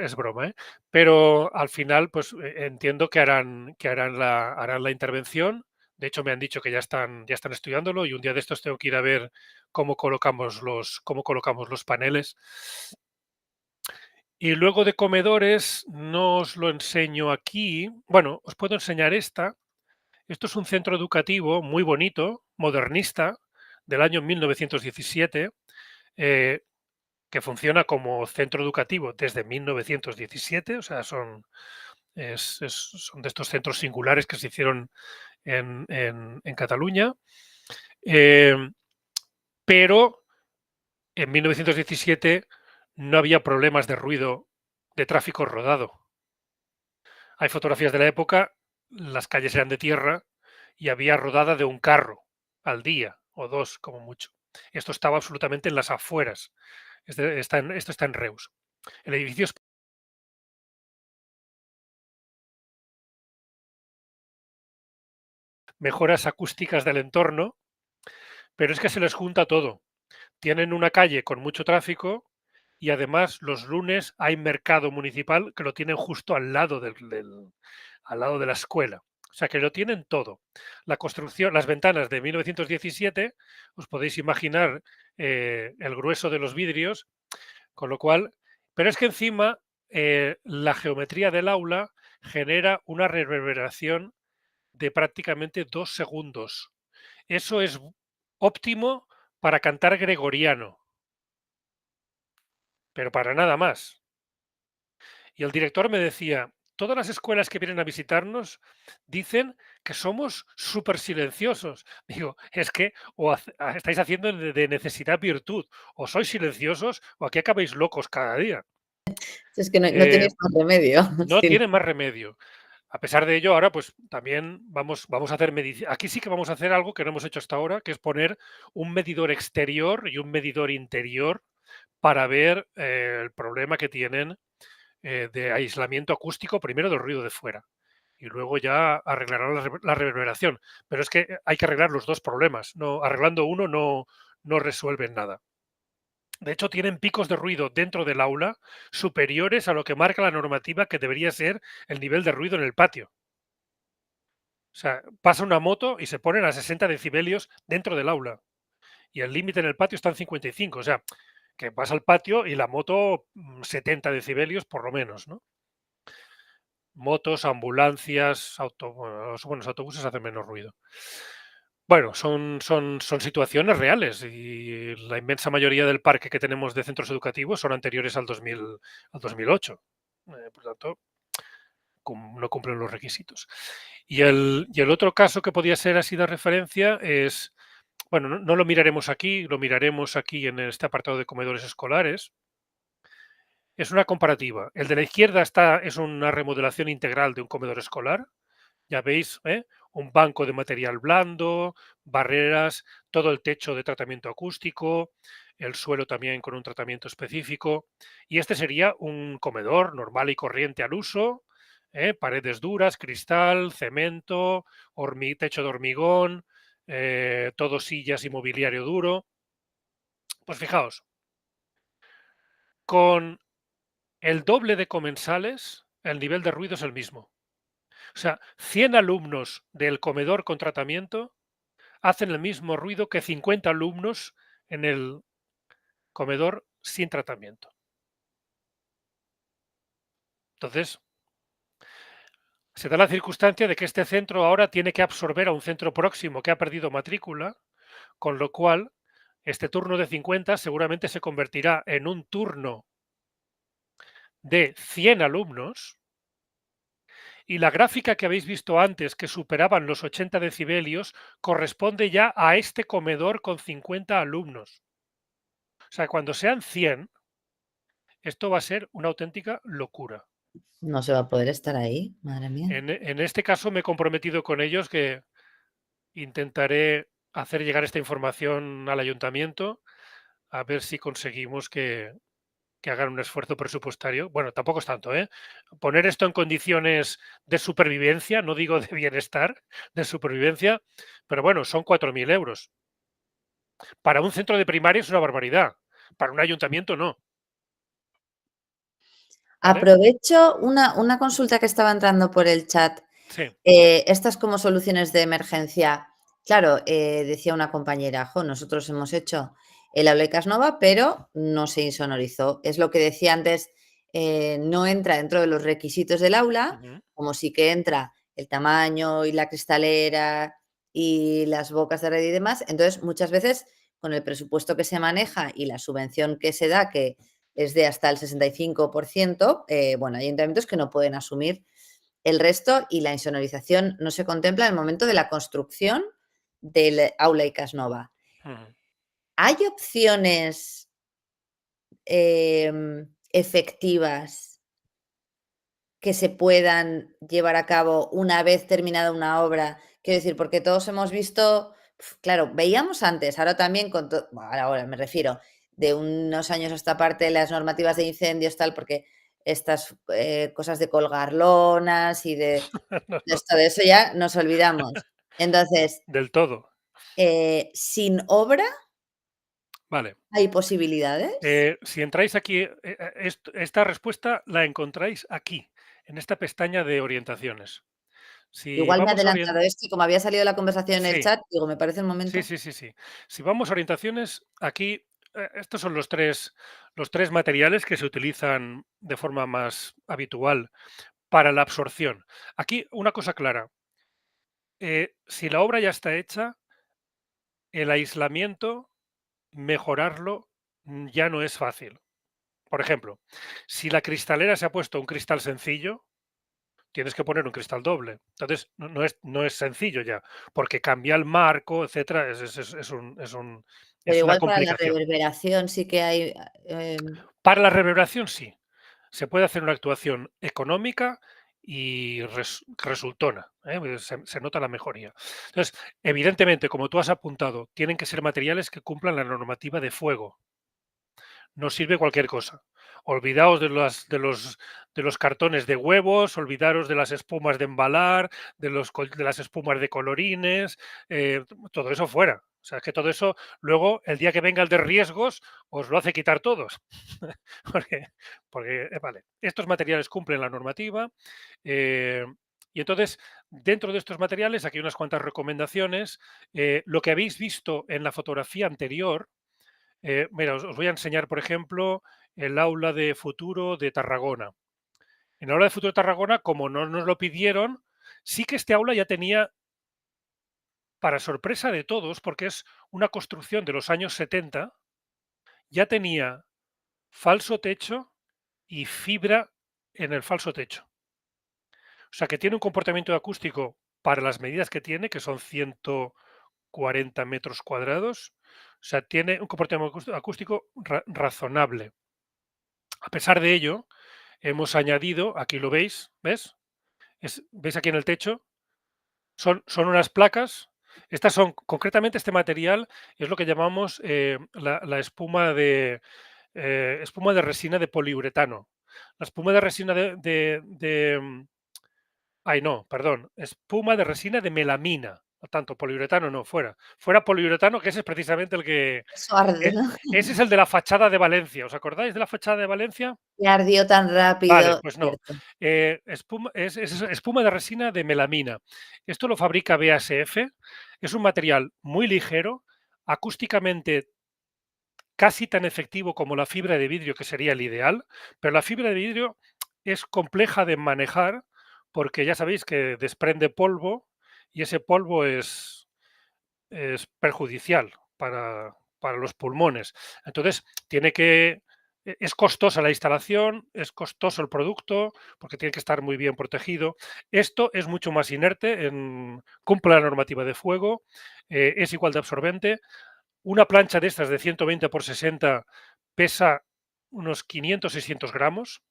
es broma, ¿eh? Pero al final, pues entiendo que harán la intervención. De hecho, me han dicho que ya están estudiándolo y un día de estos tengo que ir a ver cómo colocamos los paneles. Y luego de comedores, no os lo enseño aquí. Bueno, os puedo enseñar esta. Esto es un centro educativo muy bonito, modernista, del año 1917, eh, que funciona como centro educativo desde 1917, o sea, son de estos centros singulares que se hicieron en Cataluña, eh, pero en 1917 no había problemas de ruido de tráfico rodado. Hay fotografías de la época, las calles eran de tierra y había rodada de un carro al día o dos como mucho. Esto estaba absolutamente en las afueras. Esto está en Reus. El edificio es mejoras acústicas del entorno, pero es que se les junta todo. Tienen una calle con mucho tráfico y además los lunes hay mercado municipal que lo tienen justo al lado al lado de la escuela. O sea que lo tienen todo. La construcción, las ventanas de 1917, os podéis imaginar el grueso de los vidrios, con lo cual, pero es que encima la geometría del aula genera una reverberación de prácticamente 2 segundos. Eso es óptimo para cantar gregoriano, pero para nada más. Y el director me decía, todas las escuelas que vienen a visitarnos dicen que somos súper silenciosos. Digo, es que estáis haciendo de necesidad virtud, o sois silenciosos o aquí acabáis locos cada día. Es que no Eh, tenéis más remedio. no Sí. tiene más remedio. A pesar de ello, ahora pues también vamos a hacer medición. Aquí sí que vamos a hacer algo que no hemos hecho hasta ahora, que es poner un medidor exterior y un medidor interior para ver el problema que tienen de aislamiento acústico, primero del ruido de fuera y luego ya arreglarán la reverberación. Pero es que hay que arreglar los dos problemas. No, arreglando uno no resuelven nada. De hecho, tienen picos de ruido dentro del aula superiores a lo que marca la normativa que debería ser el nivel de ruido en el patio. O sea, pasa una moto y se ponen a 60 decibelios dentro del aula. Y el límite en el patio está en 55. O sea, que pasa el patio y la moto 70 decibelios por lo menos, ¿no? Motos, ambulancias, bueno, los autobuses hacen menos ruido. Bueno, son situaciones reales y la inmensa mayoría del parque que tenemos de centros educativos son anteriores al 2008. Por tanto, no cumplen los requisitos. Y el otro caso que podía ser así de referencia es, bueno, no lo miraremos aquí, lo miraremos aquí en este apartado de comedores escolares. Es una comparativa. El de la izquierda es una remodelación integral de un comedor escolar. Ya veis, ¿eh? Un banco de material blando, barreras, todo el techo de tratamiento acústico, el suelo también con un tratamiento específico. Y este sería un comedor normal y corriente al uso, paredes duras, cristal, cemento, techo de hormigón, todo sillas y mobiliario duro. Pues fijaos, con el doble de comensales, el nivel de ruido es el mismo. O sea, 100 alumnos del comedor con tratamiento hacen el mismo ruido que 50 alumnos en el comedor sin tratamiento. Entonces, se da la circunstancia de que este centro ahora tiene que absorber a un centro próximo que ha perdido matrícula, con lo cual este turno de 50 seguramente se convertirá en un turno de 100 alumnos y la gráfica que habéis visto antes, que superaban los 80 decibelios, corresponde ya a este comedor con 50 alumnos. O sea, cuando sean 100, esto va a ser una auténtica locura. No se va a poder estar ahí, madre mía. En este caso me he comprometido con ellos que intentaré hacer llegar esta información al ayuntamiento a ver si conseguimos que hagan un esfuerzo presupuestario. Bueno, tampoco es tanto, ¿eh? Poner esto en condiciones de supervivencia, no digo de bienestar, de supervivencia, pero bueno, son 4.000 euros. Para un centro de primaria es una barbaridad, para un ayuntamiento no, ¿vale? Aprovecho una consulta que estaba entrando por el chat. Sí. Estas como soluciones de emergencia. Claro, decía una compañera: "Jo, nosotros hemos hecho el aula Icasnova, pero no se insonorizó". Es lo que decía antes, no entra dentro de los requisitos del aula, Ujú. como sí que entra el tamaño y la cristalera y las bocas de red y demás. Entonces, muchas veces, con el presupuesto que se maneja y la subvención que se da, que es de hasta el 65%, bueno, hay ayuntamientos que no pueden asumir el resto y la insonorización no se contempla en el momento de la construcción del aula Icasnova. Ujú. ¿Hay opciones, efectivas que se puedan llevar a cabo una vez terminada una obra? Quiero decir, porque todos hemos visto, claro, veíamos antes, ahora también con bueno, ahora me refiero, de unos años a esta parte, las normativas de incendios, tal, porque estas, cosas de colgar lonas y No, de esto de eso ya nos olvidamos. Entonces, del todo. sin obra, Vale. ¿hay posibilidades? Si entráis aquí, esta respuesta la encontráis aquí, en esta pestaña de orientaciones. Si Igual me he vamos a adelantado esto y como había salido la conversación en el sí, chat, digo, me parece el sí, momento. sí, sí, sí. Si vamos a orientaciones, aquí, estos son los tres materiales que se utilizan de forma más habitual para la absorción. Aquí una cosa clara, si la obra ya está hecha, el aislamiento, mejorarlo, ya no es fácil. Por ejemplo, si la cristalera se ha puesto un cristal sencillo, tienes que poner un cristal doble. Entonces, no es sencillo ya, porque cambia el marco, etcétera, Pero es una igual para la complicación. reverberación sí que hay, Para la reverberación sí, se puede hacer una actuación económica y resultona, se nota la mejoría. Entonces, evidentemente, como tú has apuntado, tienen que ser materiales que cumplan la normativa de fuego. No sirve cualquier cosa. Olvidaos de los cartones de huevos, olvidaros de las espumas de embalar, de las espumas de colorines, todo eso fuera. O sea, es que todo eso luego, el día que venga el de riesgos, os lo hace quitar todos. Porque, vale, estos materiales cumplen la normativa. eh, y entonces, dentro de estos materiales, aquí hay unas cuantas recomendaciones. Lo que habéis visto en la fotografía anterior, mira, os voy a enseñar, por ejemplo, el aula de futuro de Tarragona. En el aula de futuro de Tarragona, como no nos lo pidieron, sí que este aula ya tenía, para sorpresa de todos, porque es una construcción de los años 70, ya tenía falso techo y fibra en el falso techo. O sea que tiene un comportamiento acústico para las medidas que tiene, que son 140 40 metros cuadrados. O sea, tiene un comportamiento acústico razonable. A pesar de ello, hemos añadido, aquí lo veis, ¿ves? ¿Veis aquí en el techo? Son unas placas. Estas son, concretamente, este material es lo que llamamos la espuma de resina de poliuretano. La espuma de resina ay, no, perdón, espuma de resina de melamina. No tanto poliuretano, no, fuera. Fuera poliuretano, que ese es precisamente el que. Eso arde, ¿no? Ese es el de la fachada de Valencia. ¿Os acordáis de la fachada de Valencia? Que ardió tan Vale, rápido, pues no. cierto. Es espuma de resina de melamina. Esto lo fabrica BASF. Es un material muy ligero, acústicamente casi tan efectivo como la fibra de vidrio, que sería el ideal, pero la fibra de vidrio es compleja de manejar porque ya sabéis que desprende polvo y ese polvo es perjudicial para los pulmones. Entonces, es costosa la instalación, es costoso el producto, porque tiene que estar muy bien protegido. Esto es mucho más inerte, cumple la normativa de fuego, es igual de absorbente. Una plancha de estas de 120 por 60 pesa unos 500-600 gramos.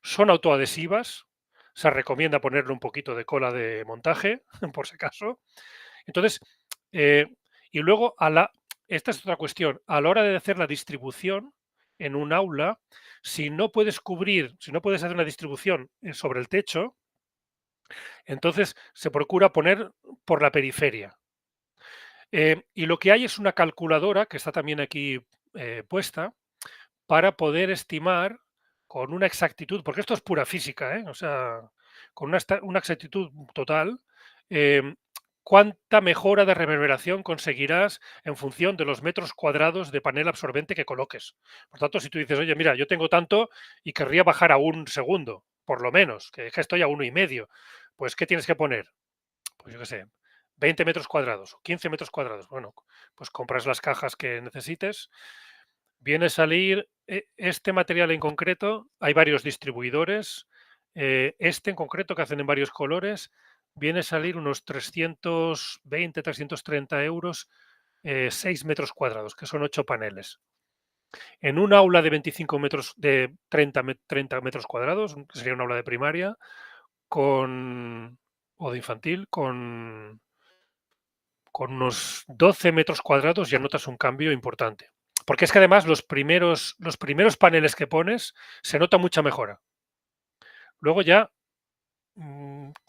Son autoadhesivas. Se recomienda ponerle un poquito de cola de montaje, por si acaso. Entonces, eh, y luego, esta es otra cuestión, a la hora de hacer la distribución en un aula, si no puedes hacer una distribución sobre el techo, entonces se procura poner por la periferia. Y lo que hay es una calculadora, que está también aquí puesta, para poder estimar con una exactitud, porque esto es pura física, ¿eh? O sea, con una exactitud total, em, cuánta mejora de reverberación conseguirás en función de los metros cuadrados de panel absorbente que coloques. Por tanto, si tú dices, oye, mira, yo tengo tanto y querría bajar a un segundo, por lo menos, que estoy a 1,5, pues ¿qué tienes que poner? Pues yo qué sé, 20 metros cuadrados o 15 metros cuadrados. Bueno, pues compras las cajas que necesites. Viene a salir este material en concreto, hay varios distribuidores, este en concreto que hacen en varios colores, viene a salir unos 320, 330 euros, 6 metros cuadrados, que son 8 paneles. En un aula de 25 metros, de 30 metros cuadrados, que sería un aula de primaria, o de infantil, con unos 12 metros cuadrados ya notas un cambio importante. Porque es que además los primeros paneles que pones se nota mucha mejora. Luego ya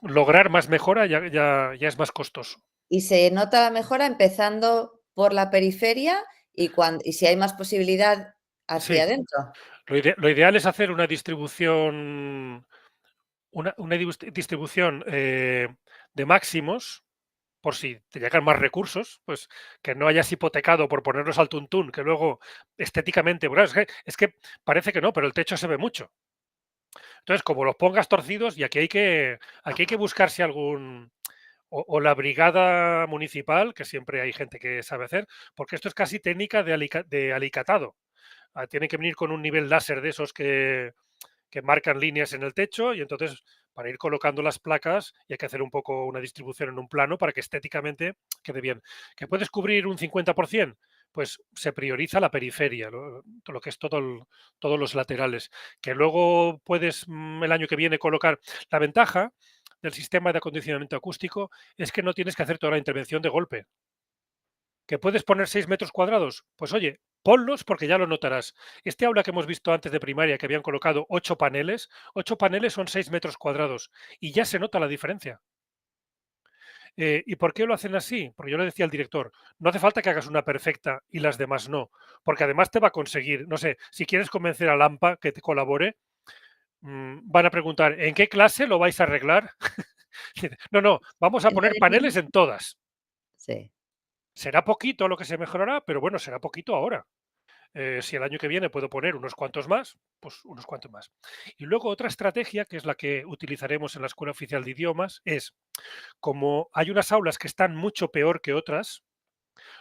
lograr más mejora ya es más costoso. Y se nota la mejora empezando por la periferia y si hay más posibilidad hacia Sí, adentro. lo ideal es hacer una distribución, distribución de máximos, por si te llegan más recursos, pues que no hayas hipotecado por ponerlos al tuntún, que luego estéticamente, bueno, es que parece que no, pero el techo se ve mucho. Entonces, como los pongas torcidos, y aquí hay que buscarse algún, o la brigada municipal, que siempre hay gente que sabe hacer, porque esto es casi técnica de alicatado. Tienen que venir con un nivel láser de esos que marcan líneas en el techo y entonces para ir colocando las placas y hay que hacer un poco una distribución en un plano para que estéticamente quede bien. ¿Que puedes cubrir un 50%? Pues se prioriza la periferia, lo que es todos los laterales. Que luego puedes el año que viene colocar. La ventaja del sistema de acondicionamiento acústico es que no tienes que hacer toda la intervención de golpe. ¿Que puedes poner 6 metros cuadrados? Pues oye, ponlos porque ya lo notarás. Este aula que hemos visto antes de primaria, que habían colocado 8 paneles son 6 metros cuadrados y ya se nota la diferencia. ¿Y por qué lo hacen así? Porque yo le decía al director, no hace falta que hagas una perfecta y las demás no, porque además te va a conseguir, no sé, si quieres convencer a Lampa que te colabore, van a preguntar, ¿en qué clase lo vais a arreglar? No, no, vamos a poner paneles en todas. Sí. Será poquito lo que se mejorará, pero bueno, será poquito ahora. Si el año que viene puedo poner unos cuantos más, pues unos cuantos más. Y luego otra estrategia, que es la que utilizaremos en la Escuela Oficial de Idiomas, es como hay unas aulas que están mucho peor que otras,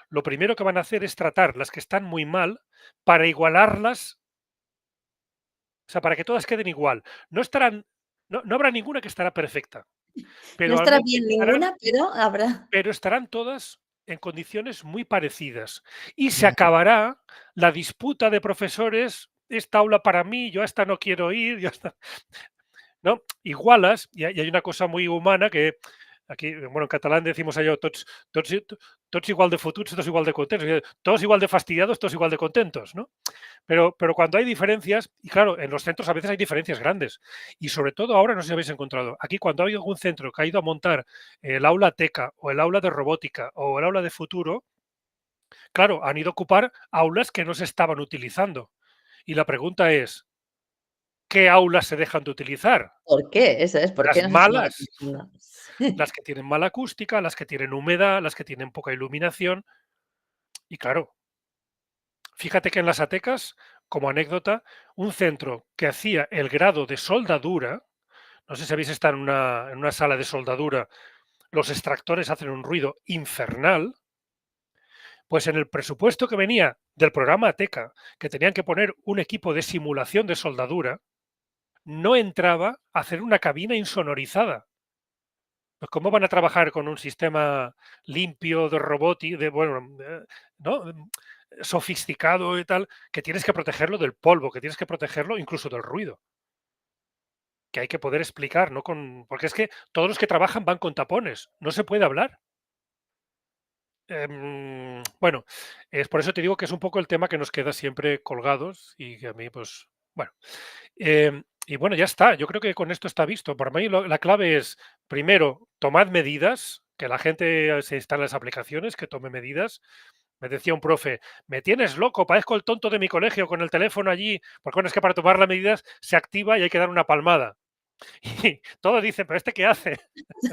lo primero que van a hacer es tratar las que están muy mal para igualarlas, o sea, para que todas queden igual. No habrá ninguna que estará perfecta, No pero, estará bien ninguna, pero habrá. pero estarán todas en condiciones muy parecidas y se Vale. acabará la disputa de profesores, esta aula para mí, yo a esta no quiero ir, yo a esta, ¿no? Igualas, y hay una cosa muy humana que aquí, bueno, en catalán decimos allò, tots igual de fotuts, tots igual de contentos, todos igual de fastidiados, todos igual de contentos, ¿no? Pero cuando hay diferencias, y claro, en los centros a veces hay diferencias grandes, y sobre todo ahora, no sé si habéis encontrado, aquí cuando hay algún centro que ha ido a montar el aula teca o el aula de robótica o el aula de futuro, claro, han ido a ocupar aulas que no se estaban utilizando. Y la pregunta es, ¿qué aulas se dejan de utilizar? ¿Por qué? Eso es, ¿por qué Las no se están malas, utilizando? las que tienen mala acústica, las que tienen humedad, las que tienen poca iluminación. Y claro, fíjate que en las ATECas, como anécdota, un centro que hacía el grado de soldadura, no sé si habéis estado en una sala de soldadura, los extractores hacen un ruido infernal, pues en el presupuesto que venía del programa ATECA, que tenían que poner un equipo de simulación de soldadura, no entraba a hacer una cabina insonorizada. Pues ¿cómo van a trabajar con un sistema limpio de robótica, de, bueno, ¿no? Sofisticado y tal, que tienes que protegerlo del polvo, que tienes que protegerlo incluso del ruido, que hay que poder explicar, ¿no? Porque es que todos los que trabajan van con tapones, no se puede hablar. Bueno, es por eso te digo que es un poco el tema que nos queda siempre colgados y que a mí, pues, bueno. Y bueno, ya está. Yo creo que con esto está visto. Para mí la clave es, primero, tomad medidas, que la gente se instale las aplicaciones, que tome medidas. Me decía un profe, me tienes loco, parezco el tonto de mi colegio con el teléfono allí, porque bueno, es que para tomar las medidas se activa y hay que dar una palmada. Y todos dicen, pero ¿este qué hace?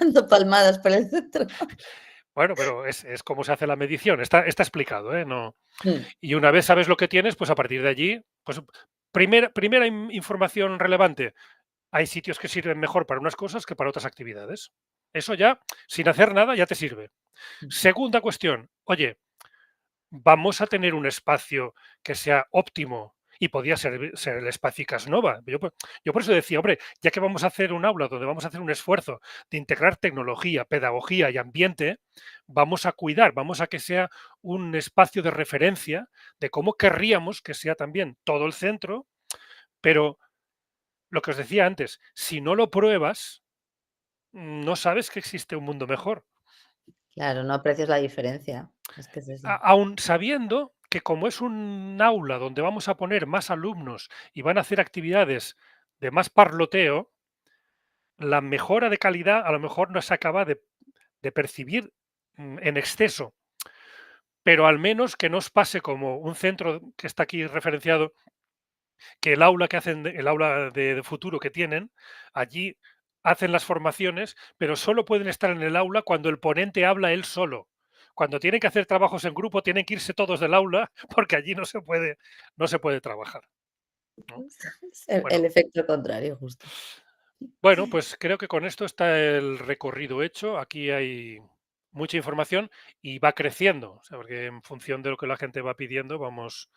Dando palmadas por el centro. Bueno, pero es como se hace la medición, está explicado, ¿eh? No. Mm, Y una vez sabes lo que tienes, pues a partir de allí, pues primera información relevante. Hay sitios que sirven mejor para unas cosas que para otras actividades. Eso ya, sin hacer nada, ya te sirve. mm, Segunda cuestión, oye, vamos a tener un espacio que sea óptimo y podía ser el espacio Icasnova. Yo por eso decía, hombre, ya que vamos a hacer un aula donde vamos a hacer un esfuerzo de integrar tecnología, pedagogía y ambiente, vamos a cuidar, vamos a que sea un espacio de referencia de cómo querríamos que sea también todo el centro, pero lo que os decía antes, si no lo pruebas, no sabes que existe un mundo mejor. claro, no aprecias la diferencia. Es que es eso. Aun sabiendo que como es un aula donde vamos a poner más alumnos y van a hacer actividades de más parloteo, la mejora de calidad a lo mejor no se acaba de percibir en exceso, pero al menos que no os pase como un centro que está aquí referenciado, que el aula que hacen, el aula de futuro que tienen, allí hacen las formaciones, pero solo pueden estar en el aula cuando el ponente habla él solo. Cuando tienen que hacer trabajos en grupo, tienen que irse todos del aula porque allí no se puede trabajar, ¿no? Es el Bueno, efecto contrario, justo. bueno, pues creo que con esto está el recorrido hecho. Aquí hay mucha información y va creciendo, o sea, porque en función de lo que la gente va pidiendo, vamos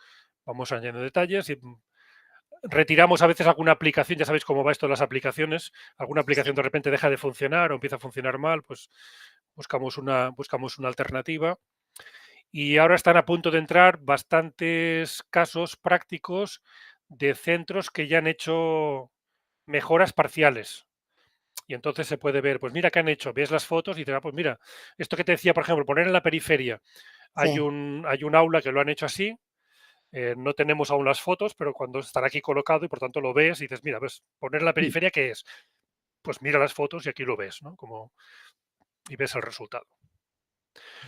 añadiendo detalles y retiramos a veces alguna aplicación, ya sabéis cómo va esto de las aplicaciones, alguna Sí, aplicación de repente deja de funcionar o empieza a funcionar mal, pues buscamos una alternativa. Y ahora están a punto de entrar bastantes casos prácticos de centros que ya han hecho mejoras parciales. Y entonces se puede ver, pues mira qué han hecho, ves las fotos y te da, pues mira, esto que te decía, por ejemplo, poner en la periferia. Hay sí. un, hay un aula que lo han hecho así, no tenemos aún las fotos, pero cuando estará aquí colocado y por tanto lo ves y dices, mira, pues poner en la Mm, periferia, ¿qué es? Pues mira las fotos y aquí lo ves, ¿no? Y ves el resultado.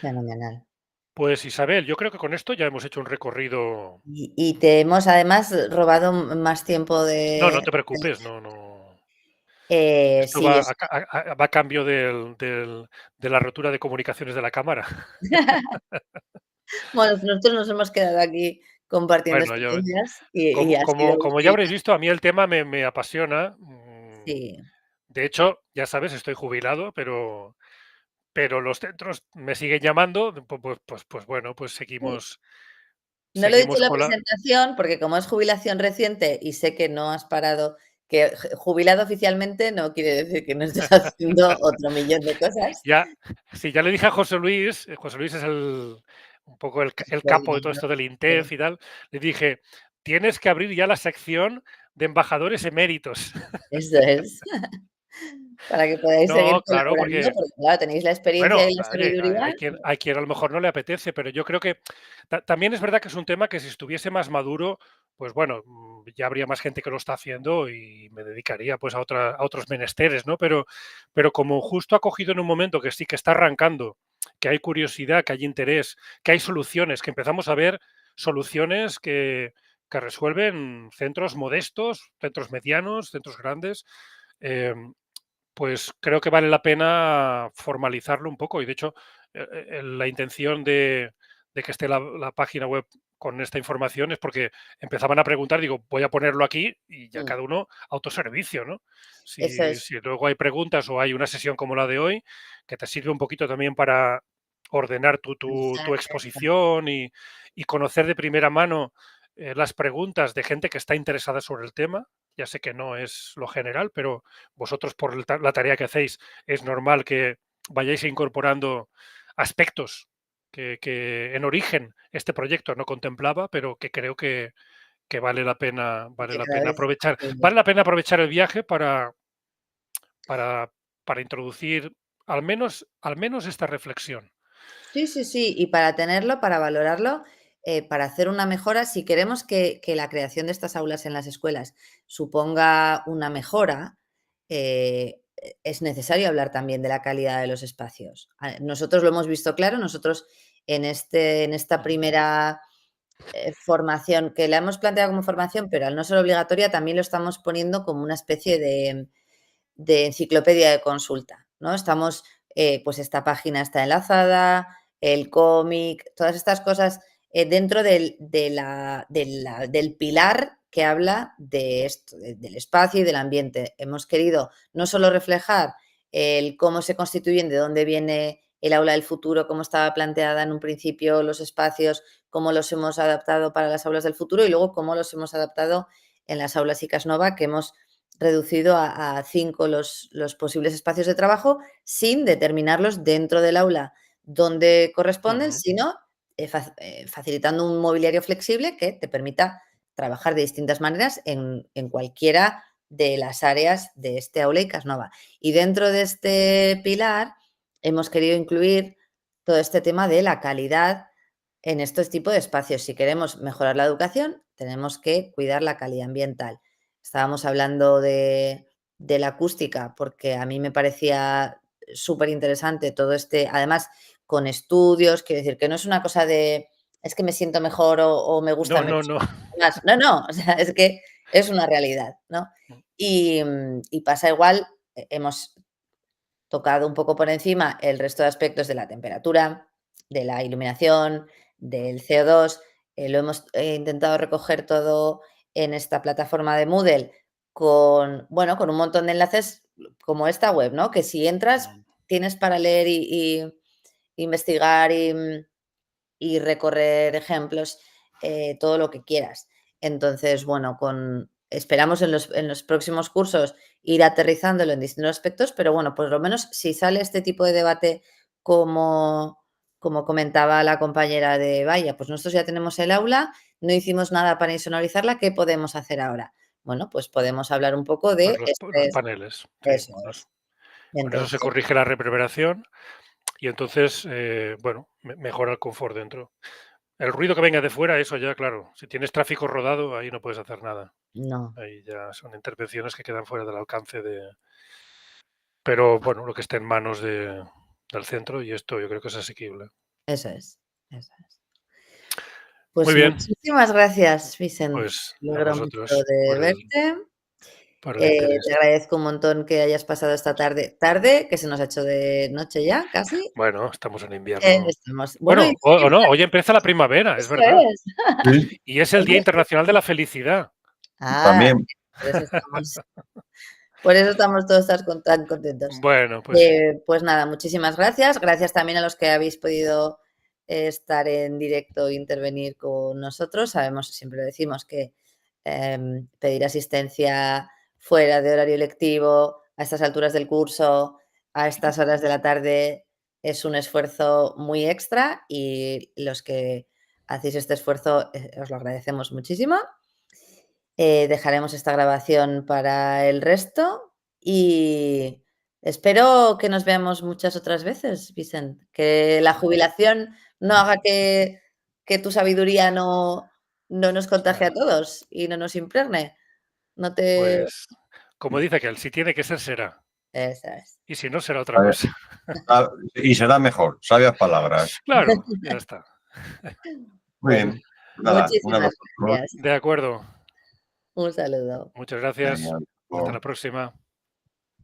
fenomenal. Pues Isabel, yo creo que con esto ya hemos hecho un recorrido. Y te hemos además robado más tiempo No, no de te preocupes, no, no. Esto sí, va es va a cambio de la rotura de comunicaciones de la cámara. bueno, nosotros nos hemos quedado aquí compartiendo Bueno, yo, experiencias y como, ha sido como ya muy habréis visto, a mí el tema me apasiona. sí, De hecho, ya sabes, estoy jubilado, pero los centros me siguen llamando, pues bueno, pues sí. seguimos, No lo he dicho seguimos en la con la. presentación, porque como es jubilación reciente y sé que no has parado que jubilado oficialmente no quiere decir que no estés haciendo otro millón de cosas. Ya, sí, ya le dije a José Luis es un poco el capo de todo esto del INTEF y tal, le dije, tienes que abrir ya la sección de embajadores eméritos. Eso es. Para que podáis seguir No, claro, colaborando, porque porque claro, tenéis la experiencia bueno, y la sabiduría. hay quien a lo mejor no le apetece, pero yo creo que también es verdad que es un tema que si estuviese más maduro, pues bueno, ya habría más gente que lo está haciendo y me dedicaría pues a otros menesteres, ¿no? Pero como justo ha cogido en un momento que sí que está arrancando, que hay curiosidad, que hay interés, que hay soluciones, que empezamos a ver soluciones que resuelven centros modestos, centros medianos, centros grandes. em, pues creo que vale la pena formalizarlo un poco y de hecho la intención de que esté la página web con esta información es porque empezaban a preguntar, digo, voy a ponerlo aquí y ya Mm, cada uno autoservicio, ¿no? eso Si, es. si luego hay preguntas o hay una sesión como la de hoy, que te sirve un poquito también para ordenar tu Exacto. exposición y conocer de primera mano las preguntas de gente que está interesada sobre el tema. Ya sé que no es lo general, pero vosotros por la tarea que hacéis es normal que vayáis incorporando aspectos que en origen este proyecto no contemplaba, pero que creo que Y vale que la cada pena vez aprovechar. sí. Vale la pena aprovechar el viaje para, para introducir al menos esta reflexión. Sí, sí, sí, y para tenerlo, para valorarlo, para hacer una mejora, si queremos que la creación de estas aulas en las escuelas suponga una mejora, es necesario hablar también de la calidad de los espacios. Nosotros lo hemos visto claro, nosotros en esta Ujú, primera formación, que la hemos planteado como formación, pero al no ser obligatoria también lo estamos poniendo como una especie de enciclopedia de consulta, ¿no? Estamos, pues esta página está enlazada, el cómic, todas estas cosas dentro del pilar que habla de esto, del espacio y del ambiente. Hemos querido no solo reflejar el cómo se constituyen, de dónde viene el aula del futuro, cómo estaba planteada en un principio los espacios, cómo los hemos adaptado para las aulas del futuro y luego cómo los hemos adaptado en las aulas ICAS Nova, que hemos reducido a 5 los posibles espacios de trabajo sin determinarlos dentro del aula donde corresponden, ujú. sino facilitando un mobiliario flexible que te permita trabajar de distintas maneras en cualquiera de las áreas de este aula ICAS Nova. Y dentro de este pilar hemos querido incluir todo este tema de la calidad en estos tipos de espacios. Si queremos mejorar la educación, tenemos que cuidar la calidad ambiental. Estábamos hablando de la acústica, porque a mí me parecía súper interesante todo este, además con estudios, quiero decir, que no es una cosa de, es que me siento mejor o me No, gustan no, menos. no. Más. No, no, o sea, es que es una realidad, ¿no? Y pasa igual, hemos tocado un poco por encima el resto de aspectos de la temperatura, de la iluminación, del CO2. Lo hemos intentado recoger todo en esta plataforma de Moodle con, bueno, con un montón de enlaces como esta web, ¿no? Que si entras Mm. tienes para leer y investigar y recorrer ejemplos, todo lo que quieras. Entonces, bueno, esperamos en los próximos cursos ir aterrizándolo en distintos aspectos, pero bueno, por lo menos si sale este tipo de debate como comentaba la compañera de vaya, pues nosotros ya tenemos el aula, no hicimos nada para insonorizarla, ¿qué podemos hacer ahora? Bueno, pues podemos hablar un poco Pues de los paneles, sí. eso es. Con eso se Entonces, corrige la reverberación y entonces, bueno, mejora el confort dentro. El ruido que venga de fuera, eso ya, claro, si tienes tráfico rodado, ahí no puedes hacer nada. no, Ahí ya son intervenciones que quedan fuera del alcance de... Pero bueno, lo que esté en manos del centro y esto yo creo que es asequible. eso es, eso es. Muy Pues bien, muchísimas gracias, Vicent. pues Me a alegro mucho vosotros de verte. por el interés. Te agradezco un montón que hayas pasado esta tarde, que se nos ha hecho de noche ya, casi. Bueno, estamos en invierno. Estamos bueno, y Bueno, o no, hoy empieza la primavera, es eso verdad. es. Sí, Y es el Día Oye, Internacional de la Felicidad. también. por eso por eso estamos todos tan contentos. Bueno, pues sí. Pues nada, muchísimas gracias. Gracias también a los que habéis podido estar en directo e intervenir con nosotros. Sabemos, siempre lo decimos, que pedir asistencia fuera de horario lectivo, a estas alturas del curso, a estas horas de la tarde, es un esfuerzo muy extra y los que hacéis este esfuerzo, os lo agradecemos muchísimo. Dejaremos esta grabación para el resto y espero que nos veamos muchas otras veces, Vicent. Que la jubilación no haga que tu sabiduría no nos contagie a Ah, todos y no nos impregne. No te pues, como dice aquel, si tiene que ser, será. Eso es. Y si no, será otra A ver, cosa. y será mejor, sabias palabras. Claro, ya está. Muy Pues bien, nada, un muchísimas abrazo a todos. gracias. De acuerdo. Un saludo. Muchas gracias. Venga, Hasta la próxima.